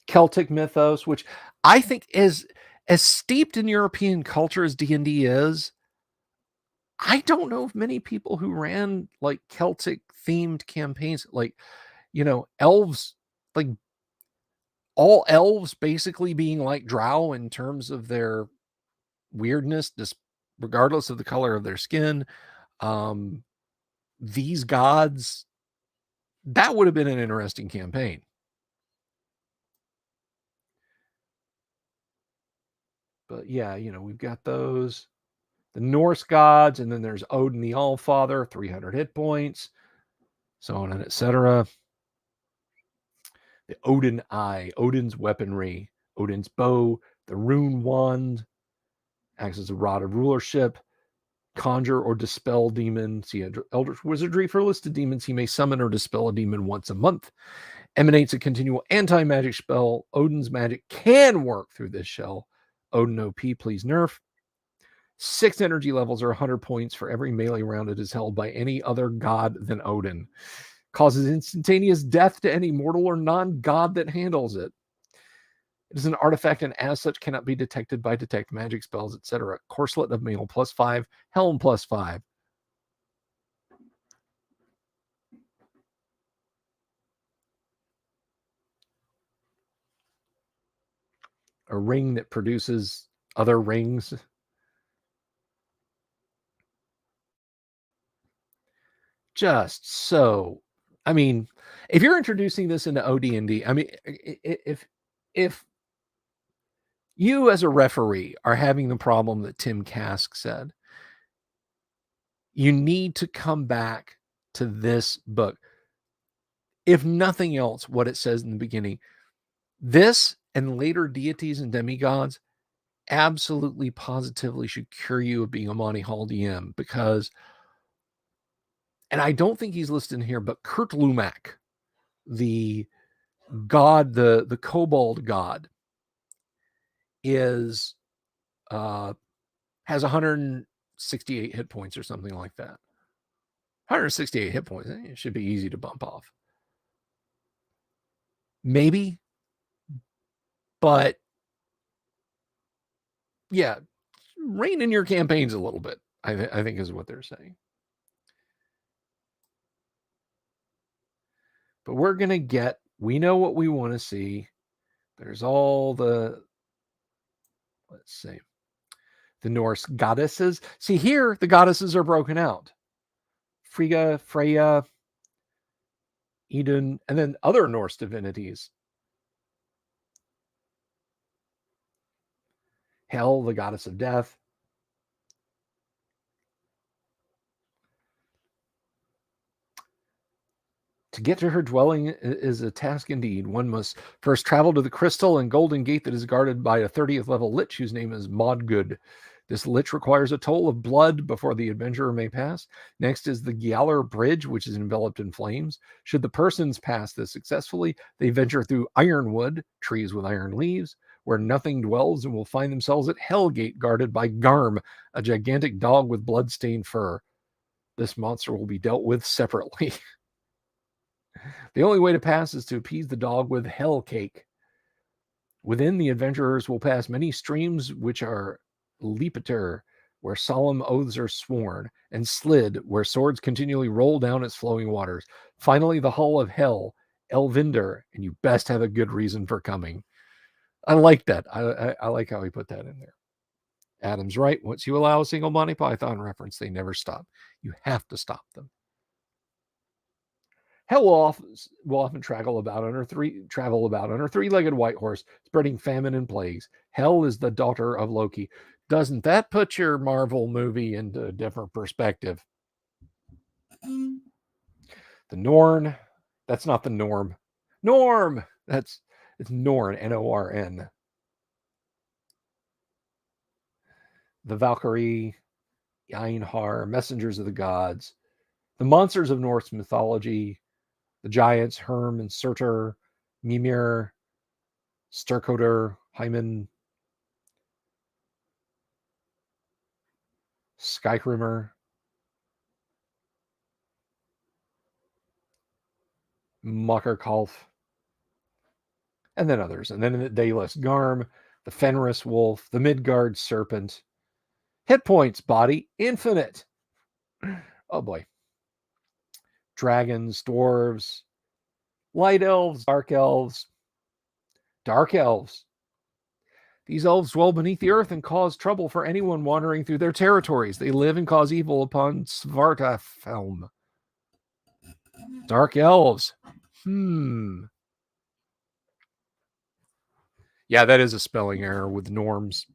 Celtic mythos, which I think is as steeped in European culture as D&D is. I don't know of many people who ran like Celtic themed campaigns, like, elves, like all elves basically being like drow in terms of their weirdness, just regardless of the color of their skin. These gods, that would have been an interesting campaign. But yeah, we've got those. The Norse gods, and then there's Odin the All-Father, 300 hit points, so on and etc. The Odin Eye, Odin's weaponry, Odin's bow, the rune wand, acts as a rod of rulership, conjure or dispel demon. See, Eldritch Wizardry for listed demons, he may summon or dispel a demon once a month. Emanates a continual anti-magic spell. Odin's magic can work through this shell. Odin OP, please nerf. 6 energy levels are 100 points for every melee round it is held by any other god than Odin. Causes instantaneous death to any mortal or non-god that handles it. It is an artifact and as such cannot be detected by detect magic spells, etc. Corselet of mail +5, helm +5. A ring that produces other rings. Just so, I mean, if you're introducing this into OD&D, I mean, if you as a referee are having the problem that Tim Kask said, you need to come back to this book. If nothing else, what it says in the beginning, this and later deities and demigods absolutely positively should cure you of being a Monty Hall DM, because, and I don't think he's listed in here, but Kurt Lumak, the god, the kobold god, is has 168 hit points or something like that. 168 hit points. It should be easy to bump off. Maybe. But yeah, rein in your campaigns a little bit, I think is what they're saying. But we're going to get, we know what we want to see. There's all the, let's see, the Norse goddesses. See, here, the goddesses are broken out. Frigga, Freya, Idun, and then other Norse divinities. Hel, the goddess of death. To get to her dwelling is a task indeed. One must first travel to the crystal and golden gate that is guarded by a 30th level lich whose name is Modgood. This lich requires a toll of blood before the adventurer may pass. Next is the Gjallar Bridge, which is enveloped in flames. Should the persons pass this successfully, they venture through Ironwood, trees with iron leaves, where nothing dwells, and will find themselves at Hellgate, guarded by Garm, a gigantic dog with blood-stained fur. This monster will be dealt with separately. The only way to pass is to appease the dog with hell cake. Within, the adventurers will pass many streams, which are Leapiter, where solemn oaths are sworn, and Slid, where swords continually roll down its flowing waters. Finally, the Hull of Hell, Elvinder, and you best have a good reason for coming. I like that. I like how he put that in there. Adam's right. Once you allow a single Monty Python reference, they never stop. You have to stop them. Hell will often travel about on her three-legged white horse, spreading famine and plagues. Hel is the daughter of Loki. Doesn't that put your Marvel movie into a different perspective? The Norn, that's not the Norm. Norm! It's Norn, Norn. the Valkyrie, Einhar, messengers of the gods, the monsters of Norse mythology, the giants, Herm and Surtur, Mimir, Sterkoder, Hymen, Skykrimmer, Mokkerkalf, and then others. And then in the Dayless Garm, the Fenris Wolf, the Midgard Serpent. Hit points, body, infinite. Oh boy. Dragons, dwarves, light elves, dark elves, dark elves. These elves dwell beneath the earth and cause trouble for anyone wandering through their territories. They live and cause evil upon Svartalfheim. Dark elves. Yeah, that is a spelling error with norms.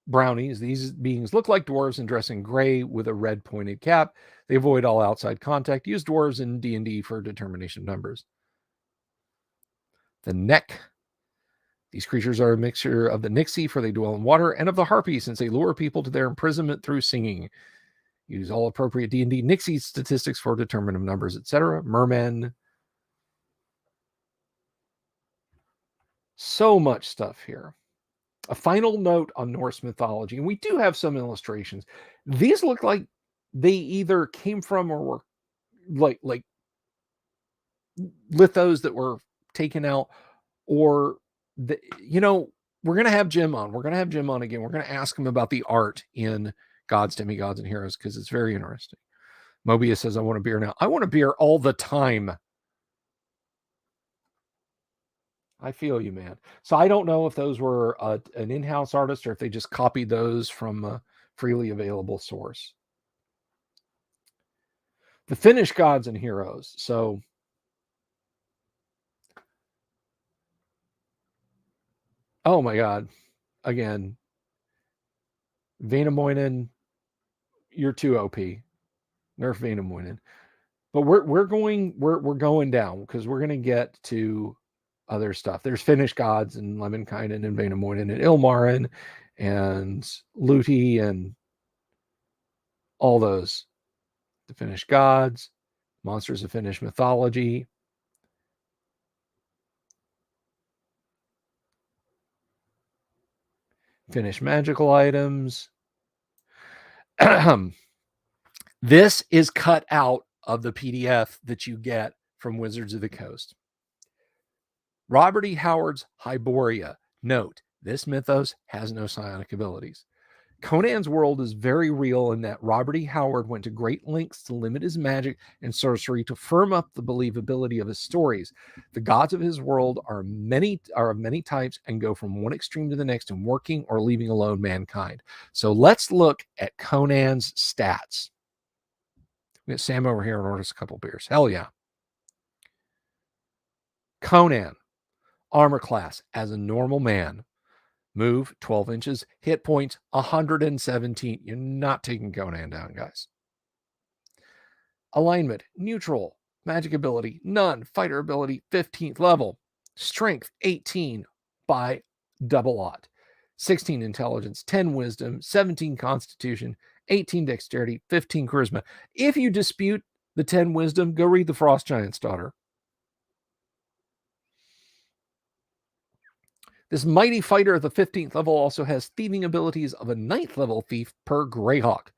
Brownies. These beings look like dwarves and dress in gray with a red pointed cap. They avoid all outside contact. Use dwarves in D&D for determination of numbers. The Neck. These creatures are a mixture of the Nixie, for they dwell in water, and of the Harpy, since they lure people to their imprisonment through singing. Use all appropriate D&D Nixie statistics for determination of numbers, etc. Mermen. So much stuff here. A final note on Norse mythology, and we do have some illustrations. These look like they either came from or were like lithos that were taken out, or we're gonna have Jim on. We're gonna have Jim on again. We're gonna ask him about the art in Gods, Demi-Gods, and Heroes because it's very interesting. Mobius says, "I want a beer now." I want a beer all the time. I feel you, man. So I don't know if those were an in-house artist or if they just copied those from a freely available source. The Finnish Gods and Heroes. So oh my God. Again, Vainamoinen, you're too OP. Nerf Vainamoinen. But we're going down because we're gonna get to other stuff. There's Finnish gods and Lemminkainen and Vainamoinen and Ilmarin and Luti and all those. The Finnish gods, monsters of Finnish mythology. Finnish magical items. This is cut out of the PDF that you get from Wizards of the Coast. Robert E. Howard's Hyboria. Note, this mythos has no psionic abilities. Conan's world is very real in that Robert E. Howard went to great lengths to limit his magic and sorcery to firm up the believability of his stories. The gods of his world are of many types and go from one extreme to the next in working or leaving alone mankind. So let's look at Conan's stats. We got Sam over here and orders a couple beers. Hell yeah. Conan, armor class as a normal man. Move 12 inches, hit points 117. You're not taking Conan down, guys. Alignment, neutral. Magic ability, none. Fighter ability, 15th level. Strength, 18 by double odd. 16 intelligence, 10 wisdom, 17 constitution, 18 dexterity, 15 charisma. If you dispute the 10 wisdom, go read the Frost Giant's Daughter. This mighty fighter at the 15th level also has thieving abilities of a 9th level thief per Greyhawk.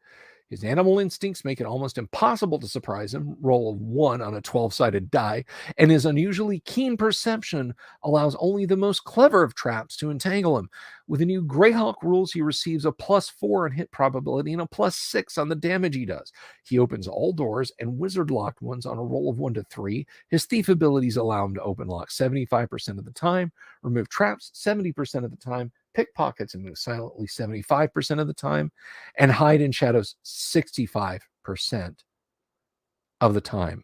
His animal instincts make it almost impossible to surprise him, roll a 1 on a 12-sided die, and his unusually keen perception allows only the most clever of traps to entangle him. With the new Greyhawk rules, he receives a +4 in hit probability and a +6 on the damage he does. He opens all doors and wizard-locked ones on a roll of 1 to 3. His thief abilities allow him to open locks 75% of the time, remove traps 70% of the time, pickpockets and move silently 75% of the time, and hide in shadows 65% of the time.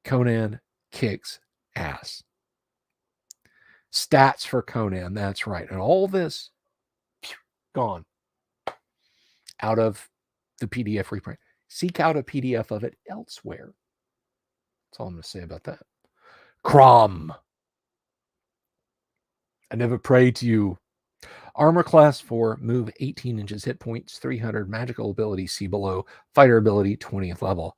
Conan kicks ass. Stats for Conan, that's right. And all this gone out of the PDF reprint. Seek out a PDF of it elsewhere. That's all I'm going to say about that. Crom. I never prayed to you. Armor class 4, move 18 inches, hit points 300, magical ability C below, fighter ability 20th level.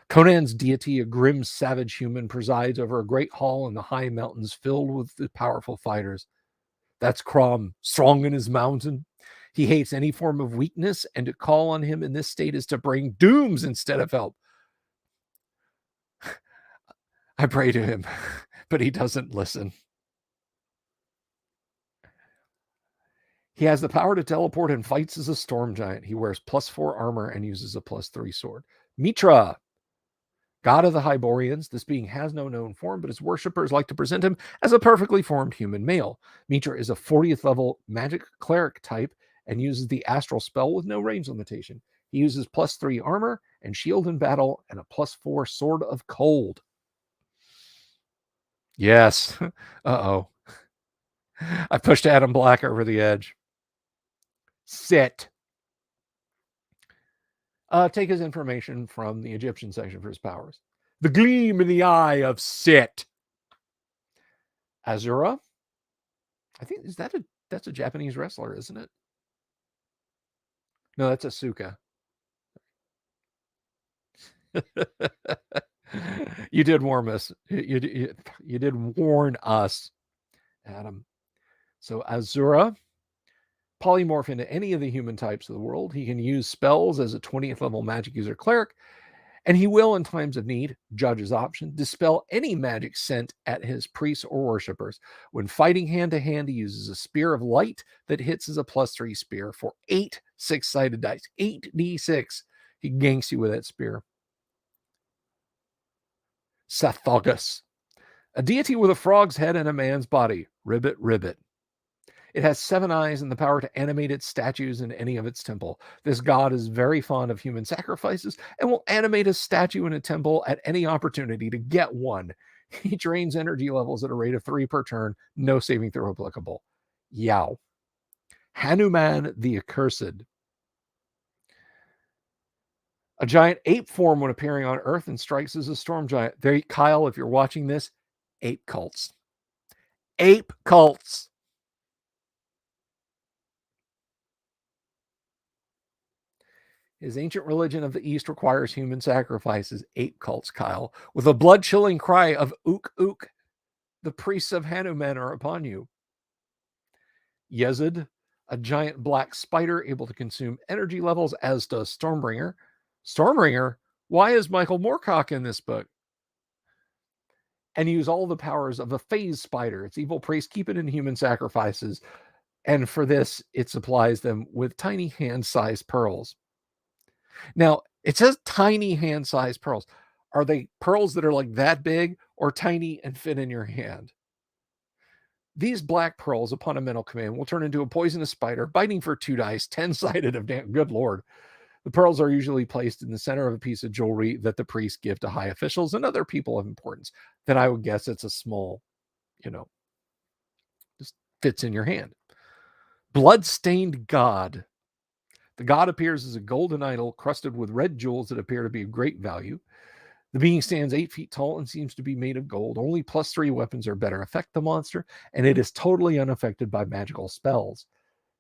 Conan's deity, a grim savage human, presides over a great hall in the high mountains filled with the powerful fighters. That's Crom, strong in his mountain. He hates any form of weakness, and to call on him in this state is to bring dooms instead of help. I pray to him, but he doesn't listen. He has the power to teleport and fights as a storm giant. He wears +4 armor and uses a +3 sword. Mitra, god of the Hyborians. This being has no known form, but his worshippers like to present him as a perfectly formed human male. Mitra is a 40th level magic cleric type and uses the astral spell with no range limitation. He uses +3 armor and shield in battle and a +4 sword of cold. Yes. Uh-oh. I pushed Adam Black over the edge. Sit. Take his information from the Egyptian section for his powers. The gleam in the eye of Sit. Azura. I think that's a Japanese wrestler, isn't it? No, that's Asuka. You did warn us. You did warn us, Adam. So Azura, polymorph into any of the human types of the world. He can use spells as a 20th level magic user cleric, and he will, in times of need, judge's option, dispel any magic sent at his priests or worshippers. When fighting hand to hand, he uses a spear of light that hits as a +3 spear for 8 6-sided dice. 8d6. He ganks you with that spear. Sethulgus, a deity with a frog's head and a man's body. Ribbit, ribbit. It has 7 eyes and the power to animate its statues in any of its temple. This god is very fond of human sacrifices and will animate a statue in a temple at any opportunity to get one. He drains energy levels at a rate of 3 per turn. No saving throw applicable. Yow. Hanuman the Accursed. A giant ape form when appearing on Earth and strikes as a storm giant. There, Kyle, if you're watching this, ape cults. Ape cults. His ancient religion of the East requires human sacrifices. Ape cults, Kyle. With a blood-chilling cry of ook ook, the priests of Hanuman are upon you. Yezid, a giant black spider able to consume energy levels, as does Stormbringer. Stormbringer? Why is Michael Moorcock in this book? And use all the powers of a phase spider. Its evil priests keep it in human sacrifices, and for this, it supplies them with tiny hand-sized pearls. Now, it says tiny hand-sized pearls. Are they pearls that are like that big or tiny and fit in your hand? These black pearls, upon a mental command, will turn into a poisonous spider, biting for 2 dice, 10-sided of damn good lord. The pearls are usually placed in the center of a piece of jewelry that the priests give to high officials and other people of importance. Then I would guess it's a small, just fits in your hand. Blood-stained god. The god appears as a golden idol crusted with red jewels that appear to be of great value. The being stands 8 feet tall and seems to be made of gold. Only +3 weapons or better affect the monster, and it is totally unaffected by magical spells.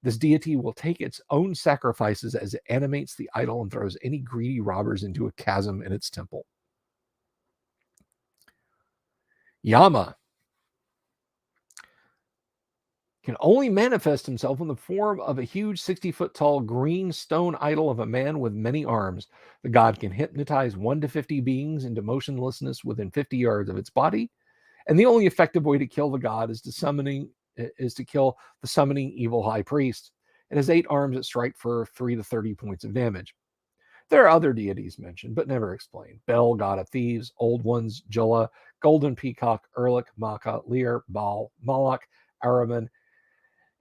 This deity will take its own sacrifices as it animates the idol and throws any greedy robbers into a chasm in its temple. Yama can only manifest himself in the form of a huge 60-foot tall green stone idol of a man with many arms. The god can hypnotize 1 to 50 beings into motionlessness within 50 yards of its body, and the only effective way to kill the god is to kill the summoning evil high priest. It has 8 arms that strike for 3 to 30 points of damage. There are other deities mentioned, but never explained. Bel, god of thieves, Old Ones, Jula, Golden Peacock, Erlik, Maka, Lear, Baal, Moloch, Araman,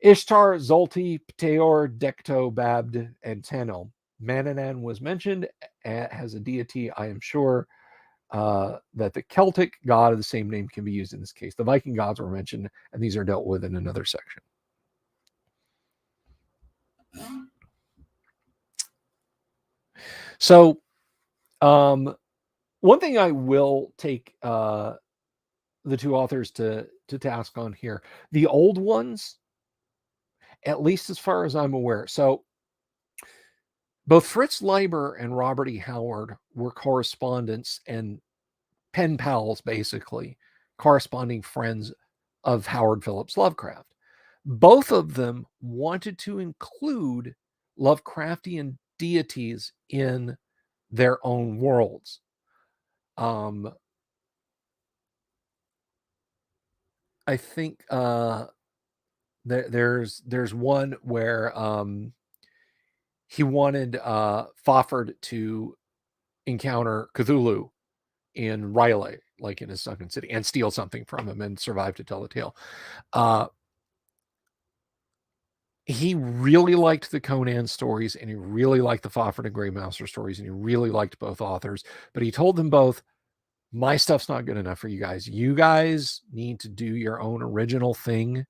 Ishtar, Zolti, Pteor, Dekto, Babd, and Tanel. Mananan was mentioned as a deity. I am sure that the Celtic god of the same name can be used in this case. The Viking gods were mentioned, and these are dealt with in another section. So, one thing I will take the two authors to to task on here. The old ones, at least as far as I'm aware. So both Fritz Leiber and Robert E. Howard were correspondents and pen pals, basically, corresponding friends of Howard Phillips Lovecraft. Both of them wanted to include Lovecraftian deities in their own worlds. I think there's one where he wanted Fafhrd to encounter Cthulhu in R'lyeh, like in his sunken city, and steal something from him and survive to tell the tale. He really liked the Conan stories, and he really liked the Fafhrd and Grey Mouser stories, and he really liked both authors. But he told them both, my stuff's not good enough for you guys. You guys need to do your own original thing.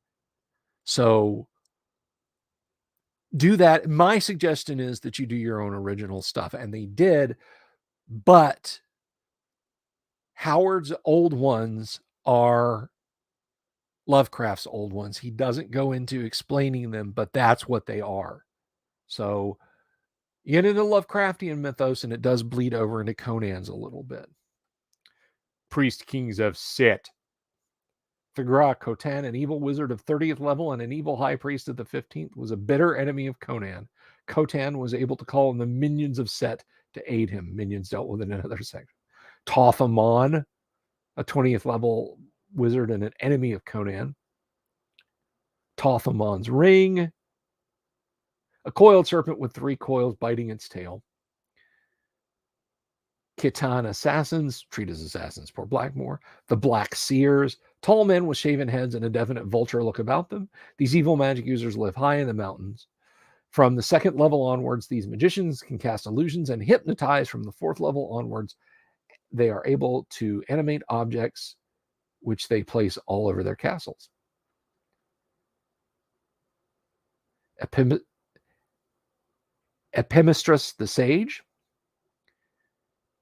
So do that. My suggestion is that you do your own original stuff. And they did, but Howard's old ones are Lovecraft's old ones. He doesn't go into explaining them, but that's what they are. So you get into Lovecraftian mythos, and it does bleed over into Conan's a little bit. Priest Kings of Set. Figra Khotan, an evil wizard of 30th level and an evil high priest of the 15th, was a bitter enemy of Conan. Khotan was able to call on the minions of Set to aid him. Minions dealt with in another section. Thoth Amon, a 20th level wizard and an enemy of Conan. Thoth Amon's ring. A coiled serpent with 3 coils biting its tail. Khitan assassins, treat as assassins, poor Blackmore. The Black Seers, tall men with shaven heads and a definite vulture look about them. These evil magic users live high in the mountains. From the 2nd level onwards, these magicians can cast illusions and hypnotize. From the 4th level onwards, they are able to animate objects which they place all over their castles. Epimestrus the Sage,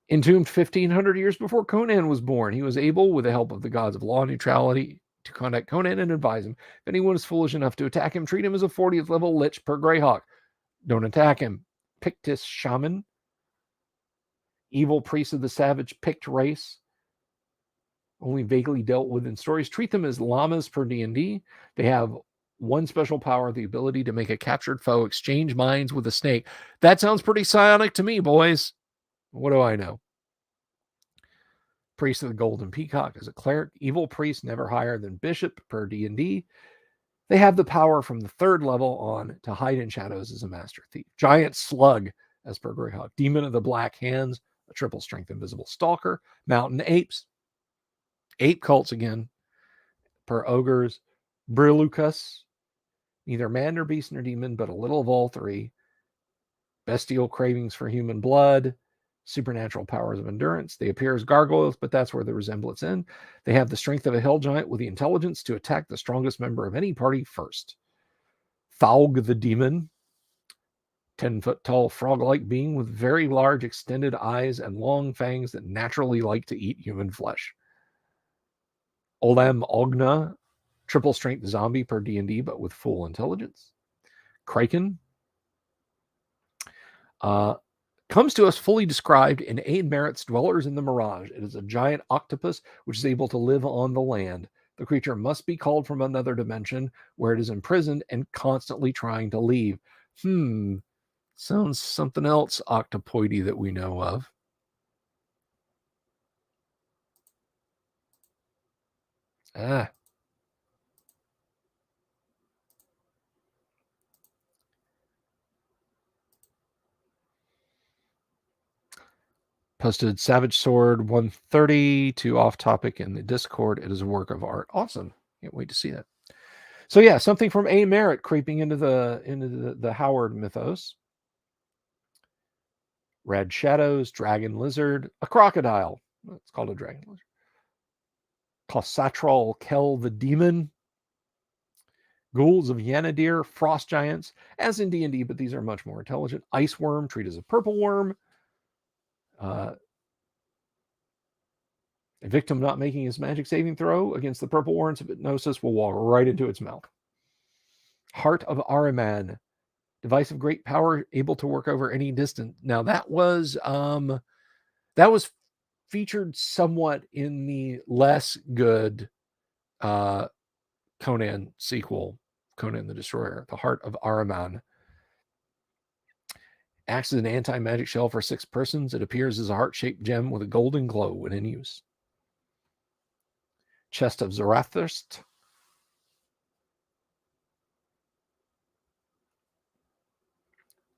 entombed 1,500 years before Conan was born, he was able, with the help of the gods of law and neutrality, to contact Conan and advise him. If anyone is foolish enough to attack him, treat him as a 40th level lich per Greyhawk. Don't attack him. Pictus Shaman, evil priest of the savage Pict race, only vaguely dealt with in stories. Treat them as llamas per D&D. They have one special power, the ability to make a captured foe exchange minds with a snake. That sounds pretty psionic to me, boys. What do I know? Priest of the Golden Peacock is a cleric. Evil priest, never higher than bishop per D&D. They have the power from the 3rd level on to hide in shadows as a master thief. Giant slug as per Greyhawk. Demon of the Black Hands, a triple strength invisible stalker. Mountain apes. Ape cults again per ogres. Brilucus, neither man nor beast nor demon, but a little of all 3. Bestial cravings for human blood. Supernatural powers of endurance. They appear as gargoyles, but that's where the resemblance ends. They have the strength of a hell giant with the intelligence to attack the strongest member of any party first. Thaug the Demon, 10-foot tall frog-like being with very large extended eyes and long fangs that naturally like to eat human flesh. Olam Ogna, triple strength zombie per D&D, but with full intelligence. Kraken, comes to us fully described in Aid Merritt's Dwellers in the Mirage. It is a giant octopus which is able to live on the land. The creature must be called from another dimension where it is imprisoned and constantly trying to leave. Sounds something else octopoidy that we know of. Posted Savage Sword 130 to off topic in the Discord. It is a work of art. Awesome. Can't wait to see that. So yeah, something from A. Merritt creeping into the Howard mythos. Red Shadows, Dragon Lizard, a crocodile. It's called a dragon lizard. Cosatral Kel the Demon. Ghouls of Yanadir, Frost Giants, as in D&D, but these are much more intelligent. Ice Worm, treated as a purple worm. A victim not making his magic saving throw against the purple warrants of hypnosis will walk right into its mouth. Heart of Ahriman, device of great power, able to work over any distance. Now that was featured somewhat in the less good Conan sequel, Conan the Destroyer. The Heart of Ahriman acts as an anti-magic shell for 6 persons. It appears as a heart-shaped gem with a golden glow when in use. Chest of Zarathustra.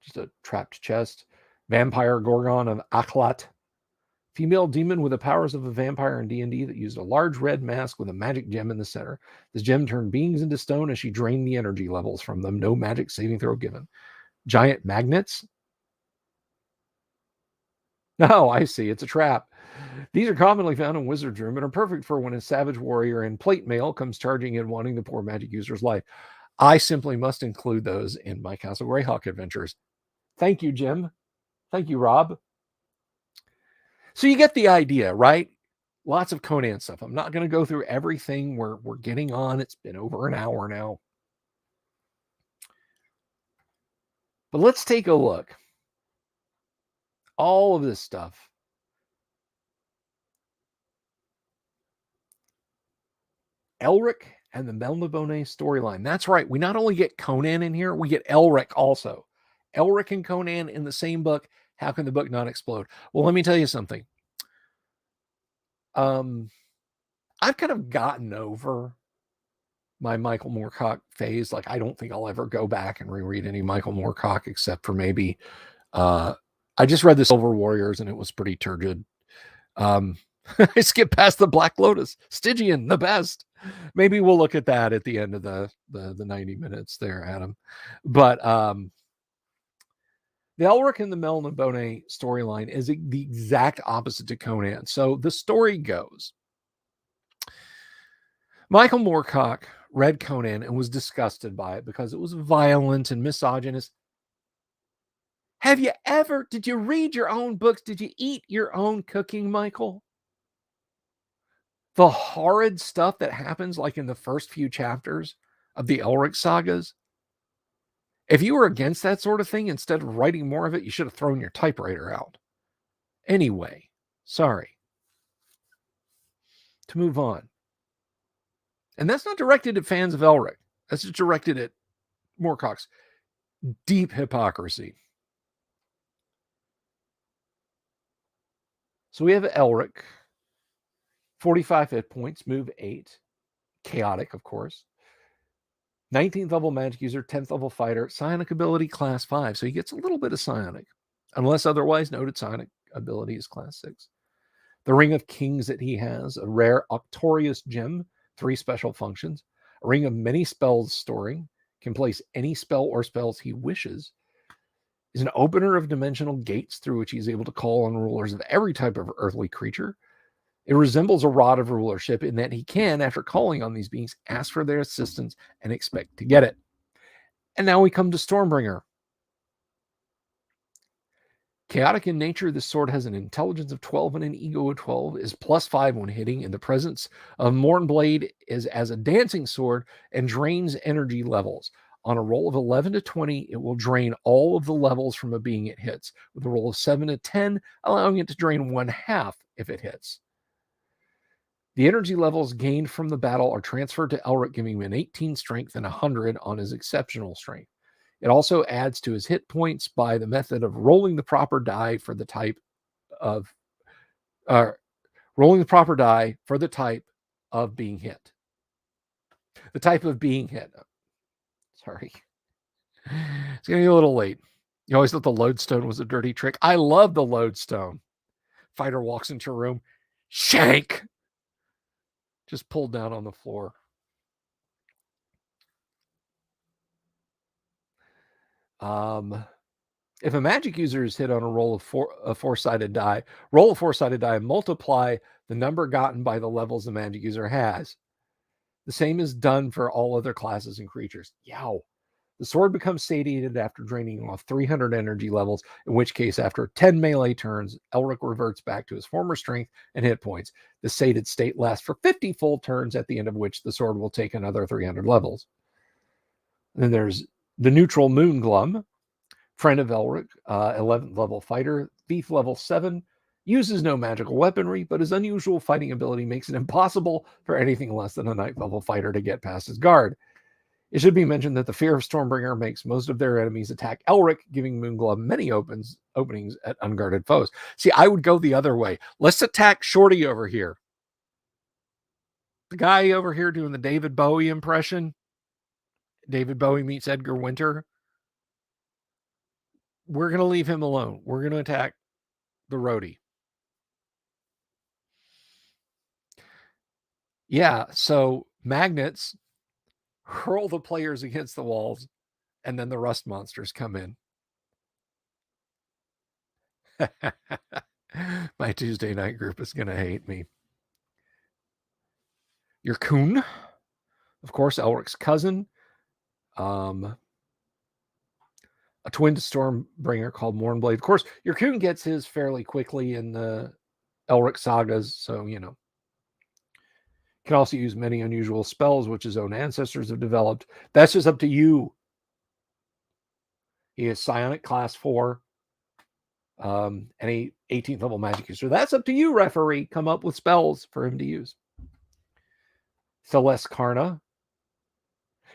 Just a trapped chest. Vampire Gorgon of Akhlat. Female demon with the powers of a vampire in D&D that used a large red mask with a magic gem in the center. This gem turned beings into stone as she drained the energy levels from them. No magic saving throw given. Giant magnets. Oh, I see. It's a trap. These are commonly found in Wizard's Room and are perfect for when a savage warrior in plate mail comes charging in wanting the poor magic user's life. I simply must include those in my Castle Greyhawk adventures. Thank you, Jim. Thank you, Rob. So you get the idea, right? Lots of Conan stuff. I'm not going to go through everything. We're getting on. It's been over an hour now. But let's take a look. All of this stuff. Elric and the Melniboné storyline. That's right. We not only get Conan in here, we get Elric also. Elric and Conan in the same book. How can the book not explode? Well, let me tell you something. I've kind of gotten over my Michael Moorcock phase. Like, I don't think I'll ever go back and reread any Michael Moorcock except for maybe I just read the Silver Warriors and it was pretty turgid. I skipped past the Black Lotus. Stygian, the best. Maybe we'll look at that at the end of the 90 minutes there, Adam. But the Elric and the Melniboné storyline is the exact opposite to Conan. So the story goes, Michael Moorcock read Conan and was disgusted by it because it was violent and misogynist. Did you read your own books? Did you eat your own cooking, Michael? The horrid stuff that happens like in the first few chapters of the Elric sagas. If you were against that sort of thing, instead of writing more of it, you should have thrown your typewriter out. Anyway, sorry. To move on. And that's not directed at fans of Elric. That's just directed at Moorcock's deep hypocrisy. So we have Elric, 45 hit points, move 8. Chaotic, of course. 19th level magic user, 10th level fighter, psionic ability class 5. So he gets a little bit of psionic. Unless otherwise noted, psionic ability is class 6. The Ring of Kings that he has, a rare Octorius gem, 3 special functions. A ring of many spells storing, can place any spell or spells he wishes. Is an opener of dimensional gates through which he's able to call on rulers of every type of earthly creature. It resembles a rod of rulership in that he can, after calling on these beings, ask for their assistance and expect to get it. And now we come to Stormbringer. Chaotic in nature, this sword has an intelligence of 12 and an ego of 12, is +5 when hitting. In the presence of Mornblade is as a dancing sword and drains energy levels. On a roll of 11 to 20, it will drain all of the levels from a being it hits, with a roll of 7 to 10, allowing it to drain 1/2 if it hits. The energy levels gained from the battle are transferred to Elric, giving him an 18 strength and 100 on his exceptional strength. It also adds to his hit points by the method of rolling the proper die for the type of being hit. The type of being hit. Sorry. It's getting a little late. You always thought the lodestone was a dirty trick. I love the lodestone. Fighter walks into a room. Shank! Just pulled down on the floor. If a magic user is hit on a roll of a four-sided die, roll a four-sided die and multiply the number gotten by the levels the magic user has. The same is done for all other classes and creatures. Yow. The sword becomes satiated after draining off 300 energy levels, in which case, after 10 melee turns, Elric reverts back to his former strength and hit points. The sated state lasts for 50 full turns, at the end of which the sword will take another 300 levels. And then there's the neutral Moonglum, friend of Elric, 11th level fighter, thief level 7, uses no magical weaponry, but his unusual fighting ability makes it impossible for anything less than a 9th level fighter to get past his guard. It should be mentioned that the fear of Stormbringer makes most of their enemies attack Elric, giving Moonglum many openings at unguarded foes. See, I would go the other way. Let's attack Shorty over here. The guy over here doing the David Bowie impression. David Bowie meets Edgar Winter. We're going to leave him alone. We're going to attack the roadie. Yeah, so magnets hurl the players against the walls, and then the rust monsters come in. My Tuesday night group is going to hate me. Your Coon, of course, Elric's cousin, a twin to Stormbringer called Mournblade. Of course, your Coon gets his fairly quickly in the Elric sagas, so, you know. Can also use many unusual spells, which his own ancestors have developed. That's just up to you. He is Psionic class 4, and a 18th level magic user. That's up to you, referee. Come up with spells for him to use. Celeste Karna.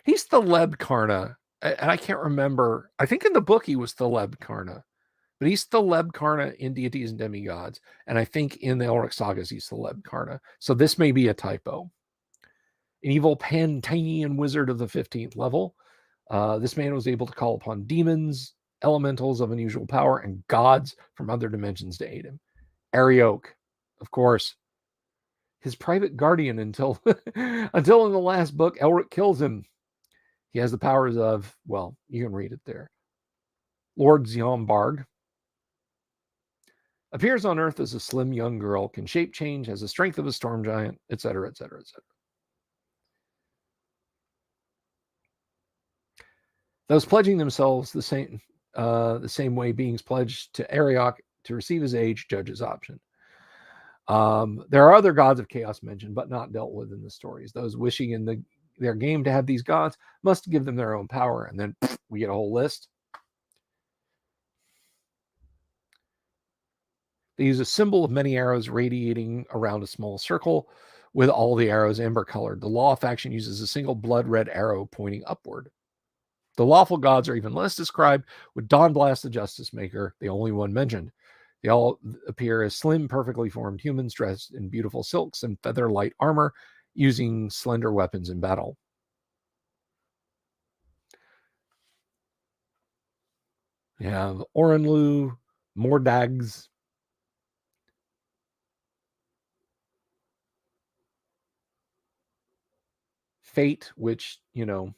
He's Theleb Karna, and I can't remember. I think in the book he was Theleb Karna, but he's Theleb Karna in Deities and Demi-Gods, and I think in the Elric sagas he's Theleb Karna. So this may be a typo. An evil Pantanian wizard of the 15th level. This man was able to call upon demons, elementals of unusual power, and gods from other dimensions to aid him. Arioch, of course, his private guardian until in the last book, Elric kills him. He has the powers of, well, you can read it there. Lord Zionbarg appears on Earth as a slim young girl, can shape change, has the strength of a storm giant, etc., etc., etc. Those pledging themselves the same way beings pledged to Arioch to receive his age, judge his option. There are other gods of chaos mentioned, but not dealt with in the stories. Those wishing in their game to have these gods must give them their own power, and then we get a whole list. They use a symbol of many arrows radiating around a small circle, with all the arrows amber colored. The Law faction uses a single blood red arrow pointing upward. The lawful gods are even less described, with Dawnblast the Justice Maker, the only one mentioned. They all appear as slim, perfectly formed humans dressed in beautiful silks and feather-light armor, using slender weapons in battle. You have Orenlu, Mordags, Fate, which, you know,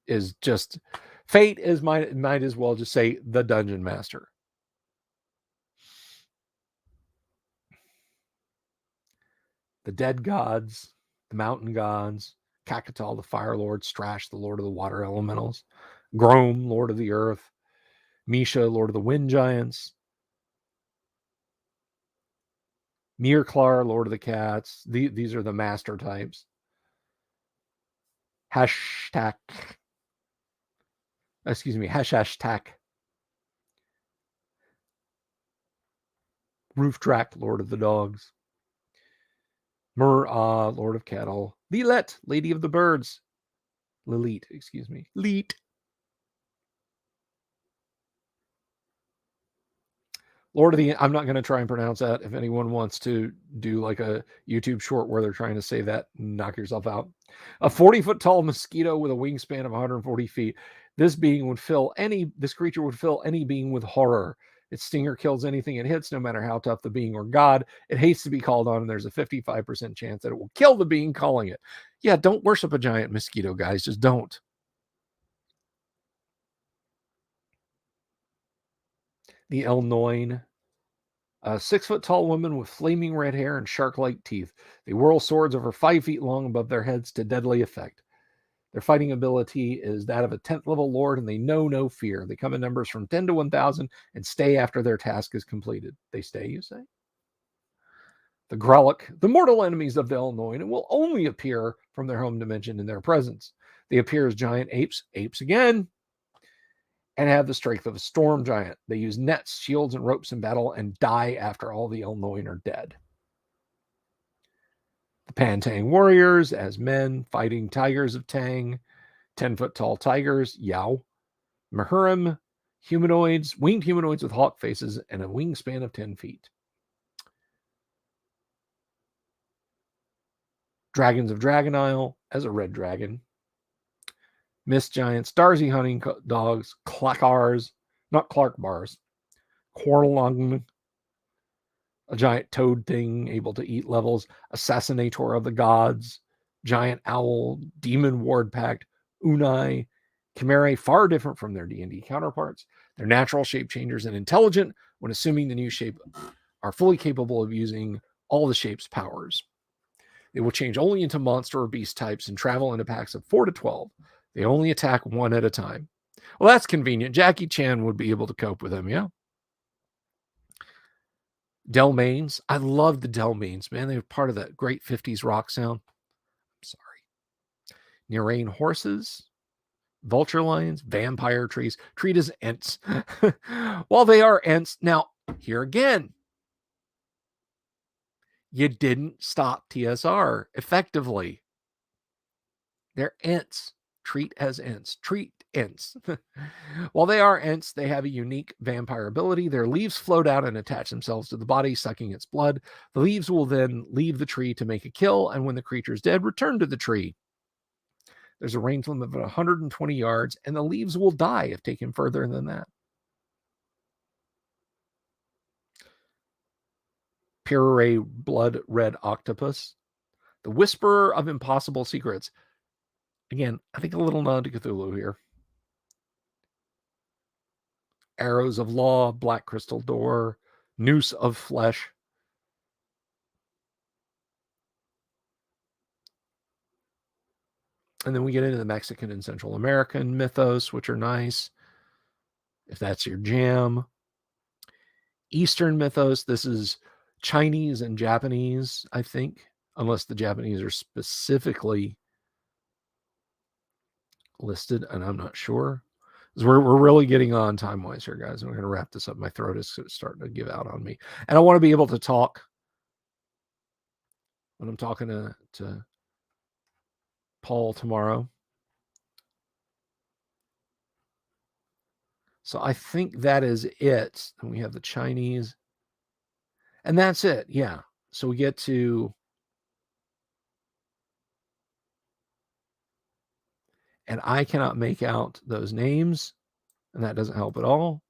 is just Fate is might as well just say the Dungeon Master. The Dead Gods, the Mountain Gods, Kakatal, the Fire Lord, Strash, the Lord of the Water Elementals, Grom, Lord of the Earth, Misha, Lord of the Wind Giants, Mirklar, Lord of the Cats. These are the master types. Hashtag. Roofdrak, Lord of the Dogs. Mur-Ah, Lord of Cattle. Lilith, Lady of the Birds. Lilith, excuse me. Leet. Lord of the... I'm not going to try and pronounce that. If anyone wants to do like a YouTube short where they're trying to say that, knock yourself out. A 40-foot tall mosquito with a wingspan of 140 feet. This creature would fill any being with horror. Its stinger kills anything it hits, no matter how tough the being or god. It hates to be called on, and there's a 55% chance that it will kill the being calling it. Yeah, don't worship a giant mosquito, guys. Just don't. The Elnoin. A 6-foot tall woman with flaming red hair and shark-like teeth. They whirl swords over 5 feet long above their heads to deadly effect. Their fighting ability is that of a 10th level lord, and they know no fear. They come in numbers from 10 to 1,000 and stay after their task is completed. They stay, you say? The Grellic, the mortal enemies of the Illinois, will only appear from their home dimension in their presence. They appear as giant apes again, and have the strength of a storm giant. They use nets, shields, and ropes in battle and die after all the Illinois are dead. The Pantang warriors as men fighting tigers of Tang, 10-foot tall tigers, Yao. Mahurim, humanoids, winged humanoids with hawk faces and a wingspan of 10 feet. Dragons of Dragon Isle as a red dragon. Mist giants, Darzy hunting dogs, Clackars, not Clark bars, Quarlung, a giant toad thing able to eat levels, Assassinator of the Gods, giant owl, demon ward pact, Unai, Chimerae, far different from their D&D counterparts. They're natural shape changers and intelligent when assuming the new shape are fully capable of using all the shape's powers. They will change only into monster or beast types and travel into packs of 4 to 12. They only attack one at a time. Well, that's convenient. Jackie Chan would be able to cope with them, yeah? Delmains. I love the Delmains, man. They were part of that great 50s rock sound. I'm sorry. Nerain horses, vulture lions, vampire trees, treated as Ents. While they are Ents, now, here again, you didn't stop TSR effectively. They're Ents. Treat as Ents. Treat Ents. While they are Ents, they have a unique vampire ability. Their leaves float out and attach themselves to the body, sucking its blood. The leaves will then leave the tree to make a kill, and when the creature is dead, return to the tree. There's a range limit of 120 yards, and the leaves will die if taken further than that. Puree blood red octopus. The whisperer of impossible secrets. Again, I think a little nod to Cthulhu here. Arrows of law, black crystal door, noose of flesh. And then we get into the Mexican and Central American mythos, which are nice, if that's your jam. Eastern mythos, this is Chinese and Japanese, I think, unless the Japanese are specifically listed, and I'm not sure. We're really getting on time-wise here, guys. I'm going to wrap this up. My throat is starting to give out on me. And I want to be able to talk when I'm talking to Paul tomorrow. So I think that is it. And we have the Chinese. And that's it. Yeah. So we get to... And I cannot make out those names. And that doesn't help at all.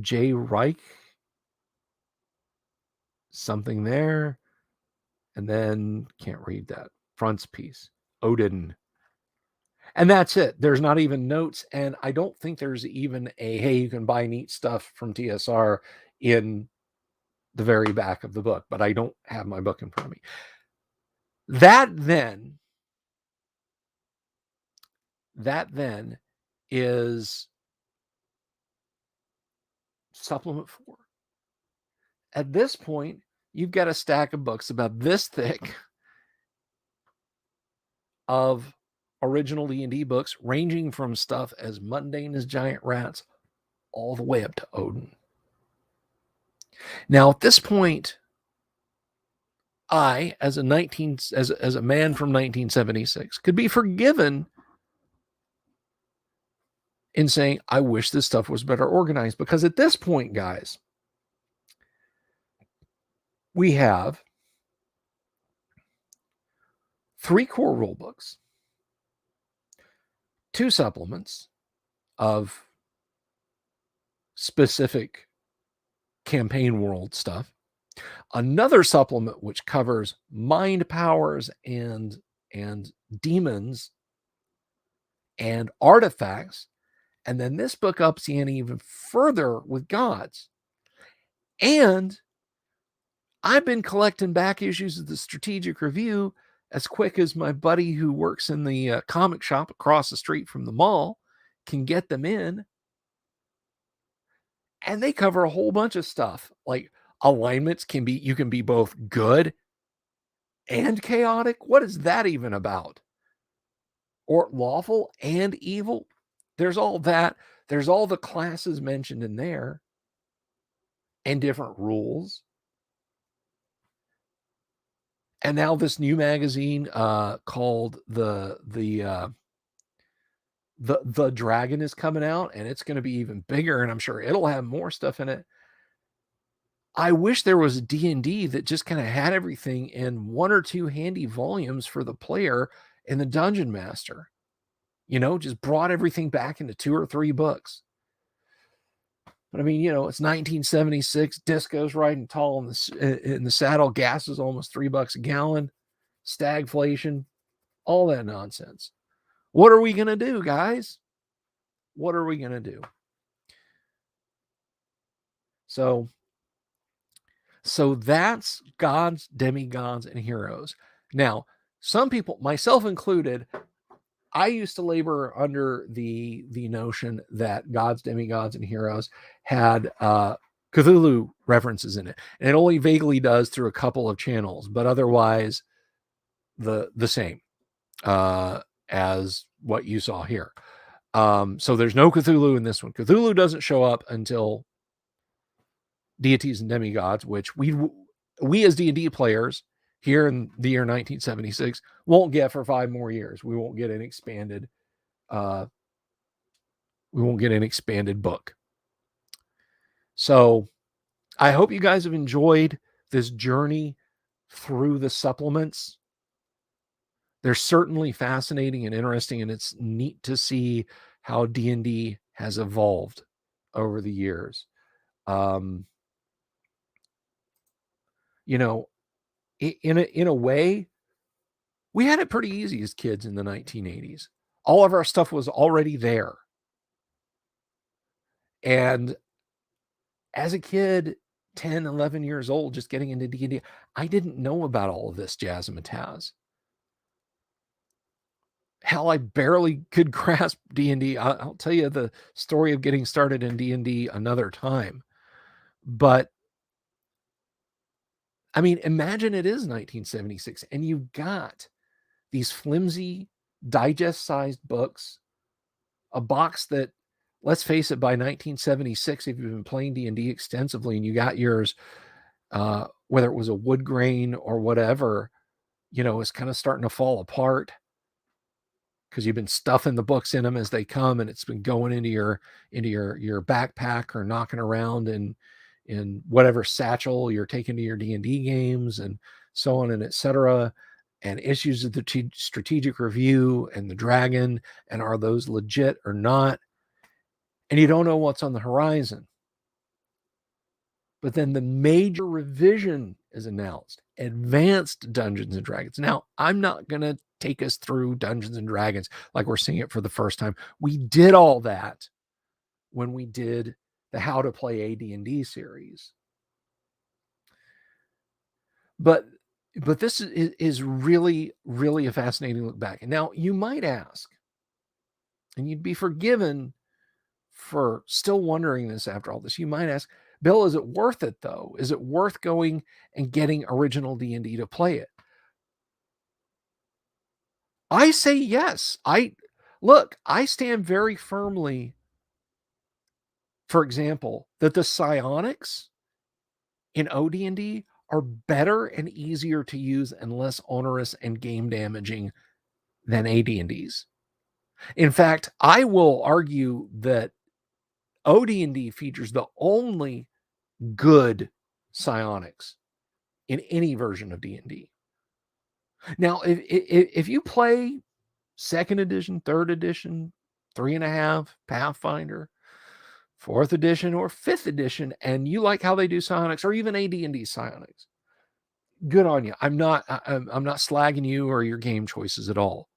J. Reich. Something there. And then, can't read that. Frontispiece. Odin. And that's it. There's not even notes. And I don't think there's even a, hey, you can buy neat stuff from TSR in the very back of the book. But I don't have my book in front of me. That then is supplement 4. At this point, you've got a stack of books about this thick of original D&D books, ranging from stuff as mundane as giant rats all the way up to Odin. Now, at this point, I, as a man from 1976, could be forgiven in saying, I wish this stuff was better organized, because at this point, guys, we have 3 core rule books, 2 supplements of specific campaign world stuff, another supplement which covers mind powers and demons and artifacts, and then this book ups the ante even further with gods. And I've been collecting back issues of the Strategic Review as quick as my buddy who works in the comic shop across the street from the mall can get them in. And they cover a whole bunch of stuff. Like alignments you can be both good and chaotic. What is that even about? Or lawful and evil? There's all that. There's all the classes mentioned in there and different rules. And now this new magazine called the Dragon is coming out, and it's going to be even bigger, and I'm sure it'll have more stuff in it. I wish there was a D&D that just kind of had everything in 1 or 2 handy volumes for the player and the dungeon master. Just brought everything back into 2 or 3 books. But I mean, it's 1976. Disco's riding tall in the saddle. Gas is almost $3 a gallon. Stagflation, all that nonsense. What are we going to do, guys? What are we going to do? So that's gods, demigods, and heroes. Now, some people, myself included, I used to labor under the notion that gods, demigods, and heroes had Cthulhu references in it. And it only vaguely does through a couple of channels, but otherwise the same as what you saw here. So there's no Cthulhu in this one. Cthulhu doesn't show up until deities and demigods, which we as D&D players here in the year 1976 won't get for 5 more years. We won't get an expanded book. So I hope you guys have enjoyed this journey through the supplements. They're certainly fascinating and interesting, and it's neat to see how D&D has evolved over the years. In a way, we had it pretty easy as kids in the 1980s. All of our stuff was already there. And as a kid, 10, 11 years old, just getting into D&D, I didn't know about all of this jazzmatazz. Hell, I barely could grasp D&D. I'll tell you the story of getting started in D&D another time. But I mean, imagine it is 1976 and you've got these flimsy digest-sized books, a box that, let's face it, by 1976, if you've been playing D&D extensively and you got yours, whether it was a wood grain or whatever, it's kind of starting to fall apart because you've been stuffing the books in them as they come, and it's been going into your backpack or knocking around in whatever satchel you're taking to your D&D games, and so on and etc. And issues of the strategic review and the dragon, and are those legit or not? And you don't know what's on the horizon. But then the major revision is announced, Advanced Dungeons and Dragons. Now, I'm not going to take us through Dungeons and Dragons like we're seeing it for the first time. We did all that when we did the How to Play AD&D series. But this is really, really a fascinating look back. And now you might ask, and you'd be forgiven for still wondering this after all this, you might ask, Bill, is it worth it though? Is it worth going and getting original D&D to play it? I say yes. I stand very firmly, for example, that the psionics in OD&D are better and easier to use and less onerous and game damaging than AD&Ds. In fact, I will argue that OD&D features the only good psionics in any version of D&D. Now, if you play 2nd edition, 3rd edition, 3.5, Pathfinder, 4th edition, or 5th edition, and you like how they do psionics, or even AD&D psionics, good on you. I'm not slagging you or your game choices at all.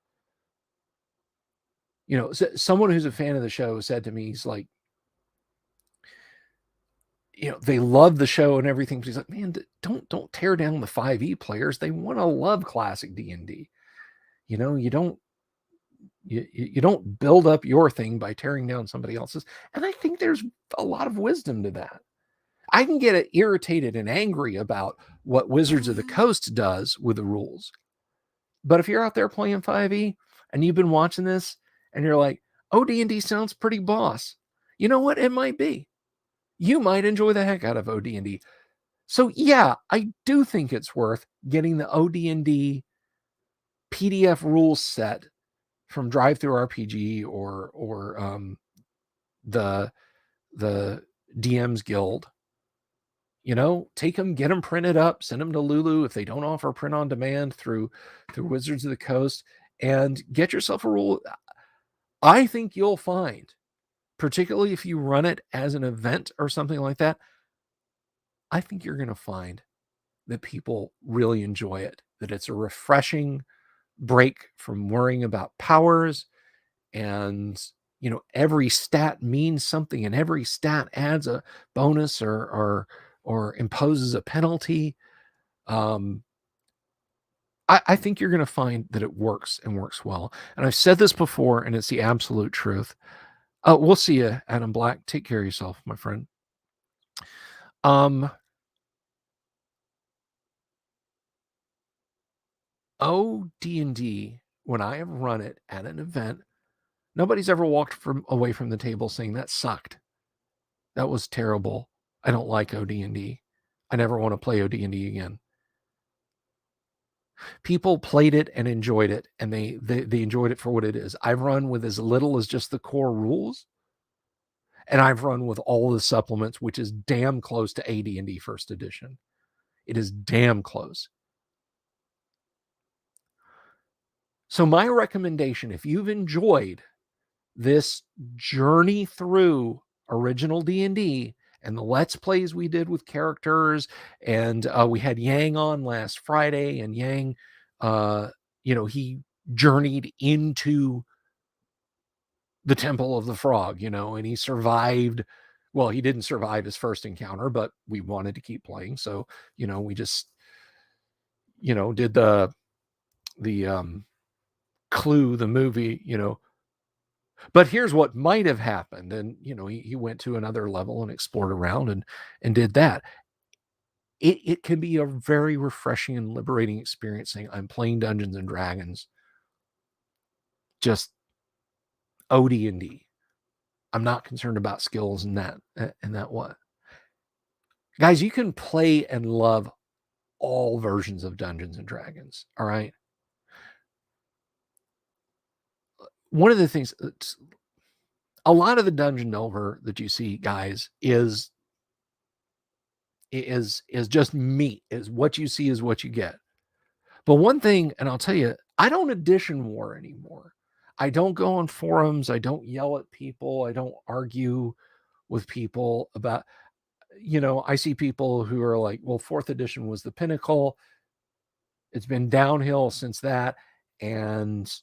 Someone who's a fan of the show said to me, he's like, they love the show and everything. But he's like, man, don't tear down the 5e players. They want to love classic D&D. You don't build up your thing by tearing down somebody else's. And I think there's a lot of wisdom to that. I can get irritated and angry about what Wizards of the Coast does with the rules. But if you're out there playing 5e and you've been watching this and you're like, OD&D sounds pretty boss. You know what? It might be. You might enjoy the heck out of OD&D. So yeah, I do think it's worth getting the OD&D PDF rules set from Drive Through RPG or the DM's Guild. Take them, get them printed up, send them to Lulu if they don't offer print on demand through Wizards of the Coast, and get yourself a rule. I think you'll find, particularly if you run it as an event or something like that, I think you're going to find that people really enjoy it, that it's a refreshing break from worrying about powers, and every stat means something, and every stat adds a bonus or imposes a penalty. I think you're going to find that it works and works well. And I've said this before, and it's the absolute truth. We'll see you, Adam Black. Take care of yourself, my friend. OD&D, when I have run it at an event, nobody's ever walked away from the table saying that sucked. That was terrible. I don't like OD&D. I never want to play OD&D again. People played it and enjoyed it, and they enjoyed it for what it is. I've run with as little as just the core rules, and I've run with all the supplements, which is damn close to AD&D first edition. It is damn close. So my recommendation, if you've enjoyed this journey through original D&D and the Let's Plays we did with characters, and we had Yang on last Friday, and Yang, he journeyed into the Temple of the Frog, and he survived. Well, he didn't survive his first encounter, but we wanted to keep playing. So, we just, did the Clue, the movie, but here's what might have happened. And, he went to another level and explored around and did that. It can be a very refreshing and liberating experience saying, I'm playing Dungeons and Dragons, just OD&D. I'm not concerned about skills and that what. Guys, you can play and love all versions of Dungeons and Dragons. All right. One of the things, a lot of the dungeon delver that you see, guys, is just meat. Is what you see is what you get. But one thing, and I'll tell you, I don't edition war anymore. I don't go on forums. I don't yell at people. I don't argue with people about, I see people who are like, well, 4th edition was the pinnacle. It's been downhill since that, and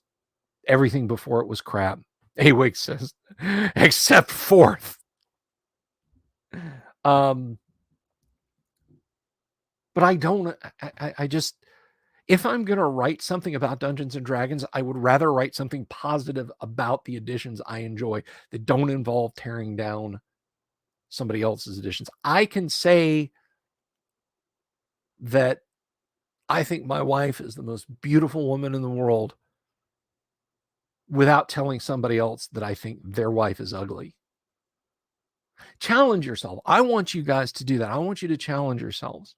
everything before it was crap. Awig says, except 4th. But I just, if I'm going to write something about Dungeons and Dragons, I would rather write something positive about the editions I enjoy that don't involve tearing down somebody else's editions. I can say that I think my wife is the most beautiful woman in the world without telling somebody else that I think their wife is ugly. Challenge yourself. I want you guys to do that. I want you to challenge yourselves.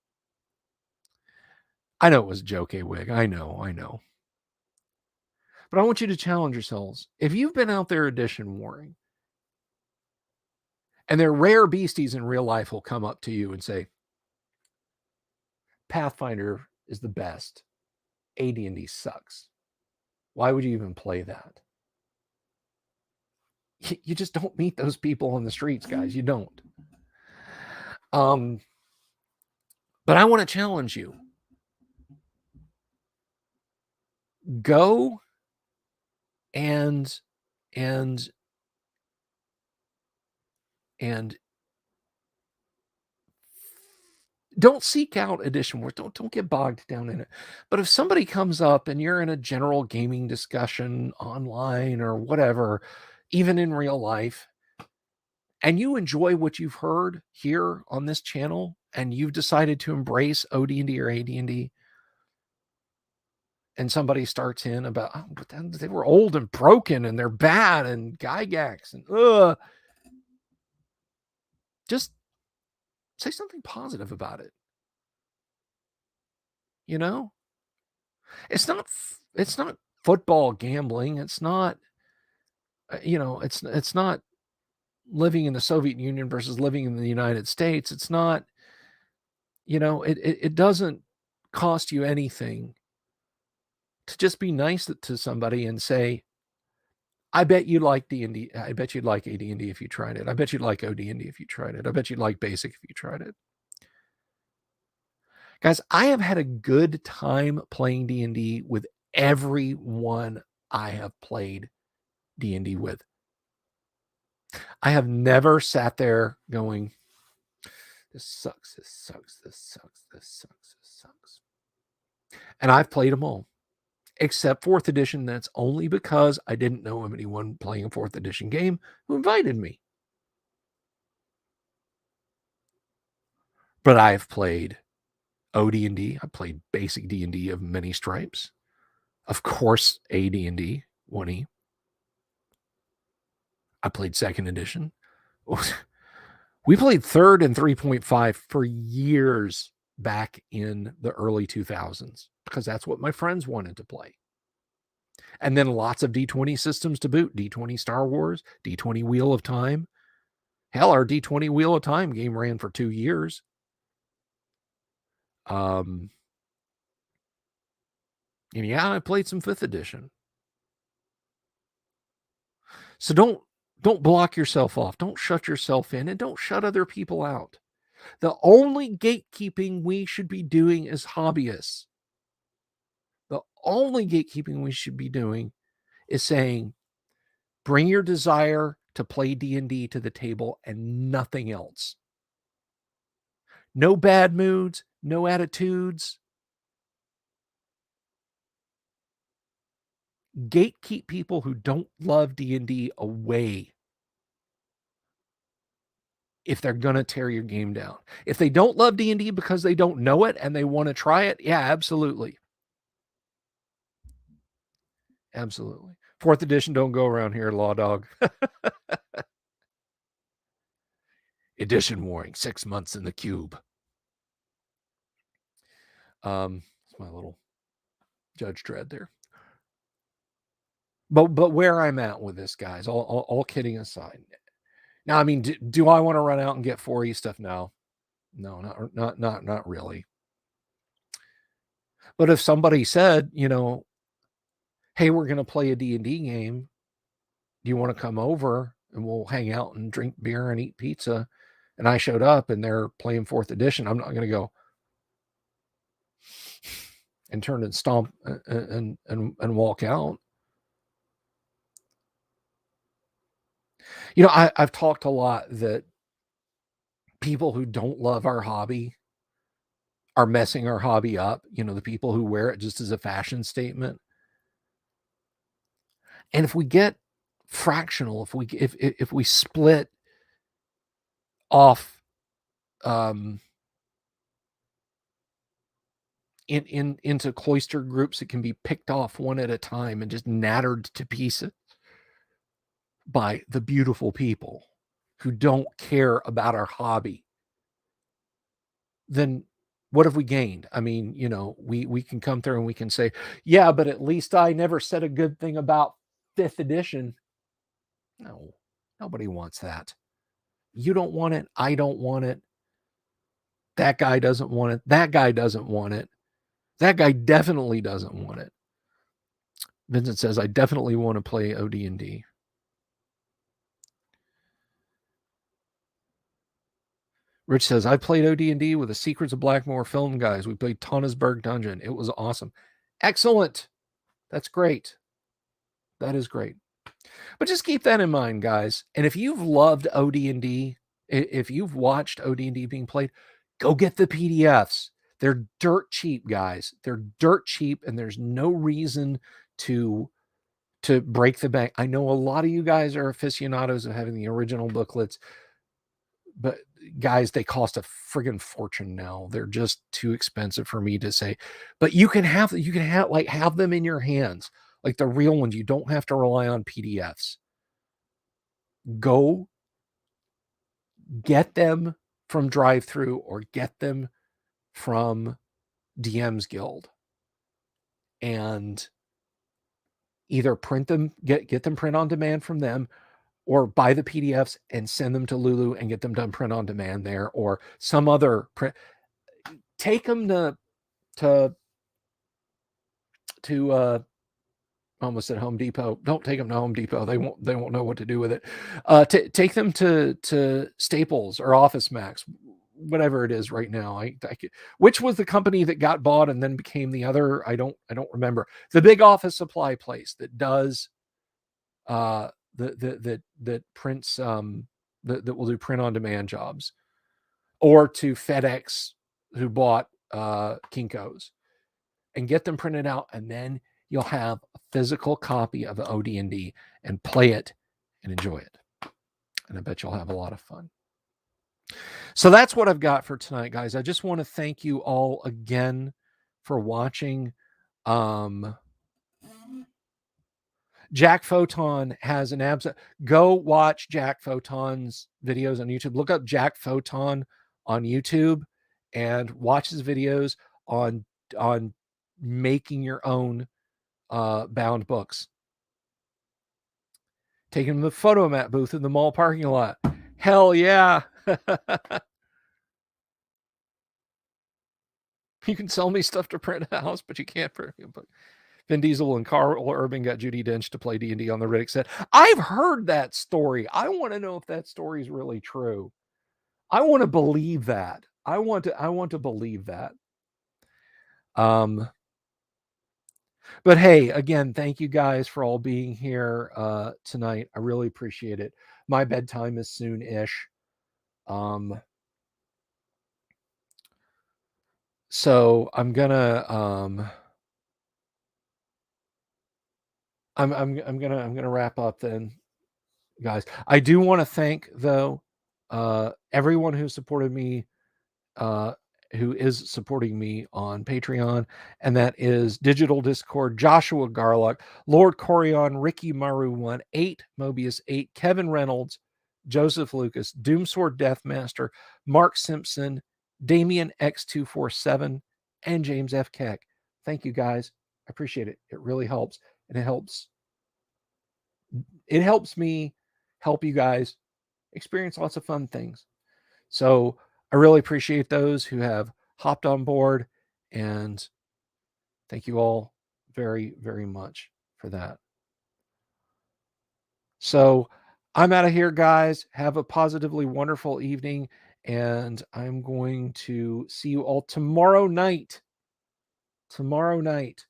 I know it was a joke, Awig. I know. But I want you to challenge yourselves. If you've been out there edition warring, and their rare beasties in real life will come up to you and say, Pathfinder is the best. AD&D sucks. Why would you even play that? You just don't meet those people on the streets, guys. You don't. But I want to challenge you. Go and don't seek out edition wars. Don't get bogged down in it. But if somebody comes up and you're in a general gaming discussion online or whatever, even in real life, and you enjoy what you've heard here on this channel, and you've decided to embrace OD&D or AD&D, and somebody starts in about, oh, but then they were old and broken and they're bad and Gygax and just say something positive about it. You know, it's not football gambling. It's not, it's not living in the Soviet Union versus living in the United States. It's not, it doesn't cost you anything to just be nice to somebody and say, I bet you like D&D. I bet you'd like AD&D if you tried it. I bet you'd like OD&D if you tried it. I bet you'd like Basic if you tried it. Guys, I have had a good time playing D&D with everyone I have played D&D with. I have never sat there going, this sucks, this sucks, this sucks, this sucks, this sucks. And I've played them all, except 4th edition. That's only because I didn't know of anyone playing a 4th edition game who invited me. But I've played OD&D. I played basic D&D of many stripes. Of course, AD&D 1E. I played 2nd edition. We played 3rd and 3.5 for years back in the early 2000s because that's what my friends wanted to play. And then lots of D20 systems to boot. D20 Star Wars, D20 Wheel of Time. Hell, our D20 Wheel of Time game ran for 2 years. And yeah, I played some 5th edition. So don't block yourself off. Don't shut yourself in, and don't shut other people out. The only gatekeeping we should be doing as hobbyists, the only gatekeeping we should be doing is saying, bring your desire to play D&D to the table and nothing else. No bad moods, no attitudes. Gatekeep people who don't love D&D away if they're going to tear your game down. If they don't love D&D because they don't know it and they want to try it, yeah, absolutely. Absolutely. 4th edition don't go around here, Law Dog. Edition warning, 6 months in the cube. It's my little Judge Dredd there. But where I'm at with this, guys, all kidding aside. Now, I mean, do I want to run out and get 4E stuff now? No, not really. But if somebody said, hey, we're going to play a D&D game, do you want to come over and we'll hang out and drink beer and eat pizza? And I showed up and they're playing 4th edition. I'm not going to go and turn and stomp and walk out. I've talked a lot that people who don't love our hobby are messing our hobby up. The people who wear it just as a fashion statement. And if we get fractional, if we split off into cloister groups, it can be picked off one at a time and just nattered to pieces by the beautiful people who don't care about our hobby. Then what have we gained? I mean, we can come through and we can say, yeah, but at least I never said a good thing about 5th edition. No, nobody wants that. You don't want it. I don't want it. That guy doesn't want it. That guy doesn't want it. That guy definitely doesn't want it. Vincent says, I definitely want to play OD&D. Rich says, I played OD&D with the Secrets of Blackmoor film guys. We played Tonnesburg Dungeon. It was awesome. Excellent. That's great. That is great. But just keep that in mind, guys. And if you've loved OD&D, if you've watched OD&D being played, Go get the PDFs. They're dirt cheap, guys. They're dirt cheap, and there's no reason to break the bank. I know a lot of you guys are aficionados of having the original booklets, but guys, they cost a friggin' fortune now. They're just too expensive for me to say. But you can have them in your hands, like the real ones. You don't have to rely on PDFs. Go get them from Drive-Thru or get them from DM's Guild, and either print them, get them print on demand from them, or buy the PDFs and send them to Lulu and get them done print on demand there, or some other print. Take them to almost at Home Depot. Don't take them to Home Depot. They won't know what to do with it. Take them to Staples or Office Max, whatever it is right now. Which was the company that got bought and then became the other? I don't remember. The big office supply place that does that prints that will do print on demand jobs, or to FedEx, who bought Kinko's, and get them printed out, and then you'll have a physical copy of the OD&D and play it and enjoy it. And I bet you'll have a lot of fun. So that's what I've got for tonight, guys. I just want to thank you all again for watching. Jack Photon has an go watch Jack Photon's videos on YouTube. Look up Jack Photon on YouTube and watch his videos on making your own bound books. Take him to the photomat booth in the mall parking lot. Hell yeah. You can sell me stuff to print a house, but you can't print a book. Vin Diesel and Carl Urban got Judi Dench to play D&D on the Riddick set. I've heard that story. I want to know if that story is really true. I want to believe that. I want to believe that. But hey, again, thank you guys for all being here tonight. I really appreciate it. My bedtime is soon-ish. So I'm gonna I'm gonna wrap up then, guys. I do want to thank, though, everyone who supported me, who is supporting me on Patreon, and that is Digital Discord, Joshua Garlock, Lord Corion, Ricky Maru 1-8, Mobius 8, Kevin Reynolds, Joseph Lucas, Doomsword Deathmaster, Mark Simpson, Damien X247, and James F. Keck. Thank you, guys. I appreciate it. It really helps, and it helps me help you guys experience lots of fun things. So I really appreciate those who have hopped on board, and thank you all very, very much for that. So I'm out of here, guys. Have a positively wonderful evening, and I'm going to see you all tomorrow night. Tomorrow night,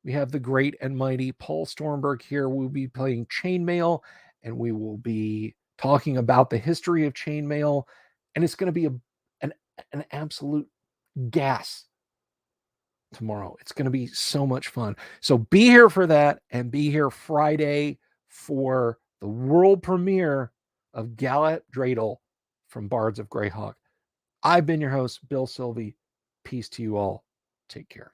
we have the great and mighty Paul Stormberg here. We'll be playing Chainmail, and we will be talking about the history of Chainmail, and it's going to be an absolute gas tomorrow. It's going to be so much fun. So be here for that, and be here Friday for the world premiere of Galat Dreidel from Bards of Greyhawk. I've been your host, Bill Sylvie. Peace to you all. Take care.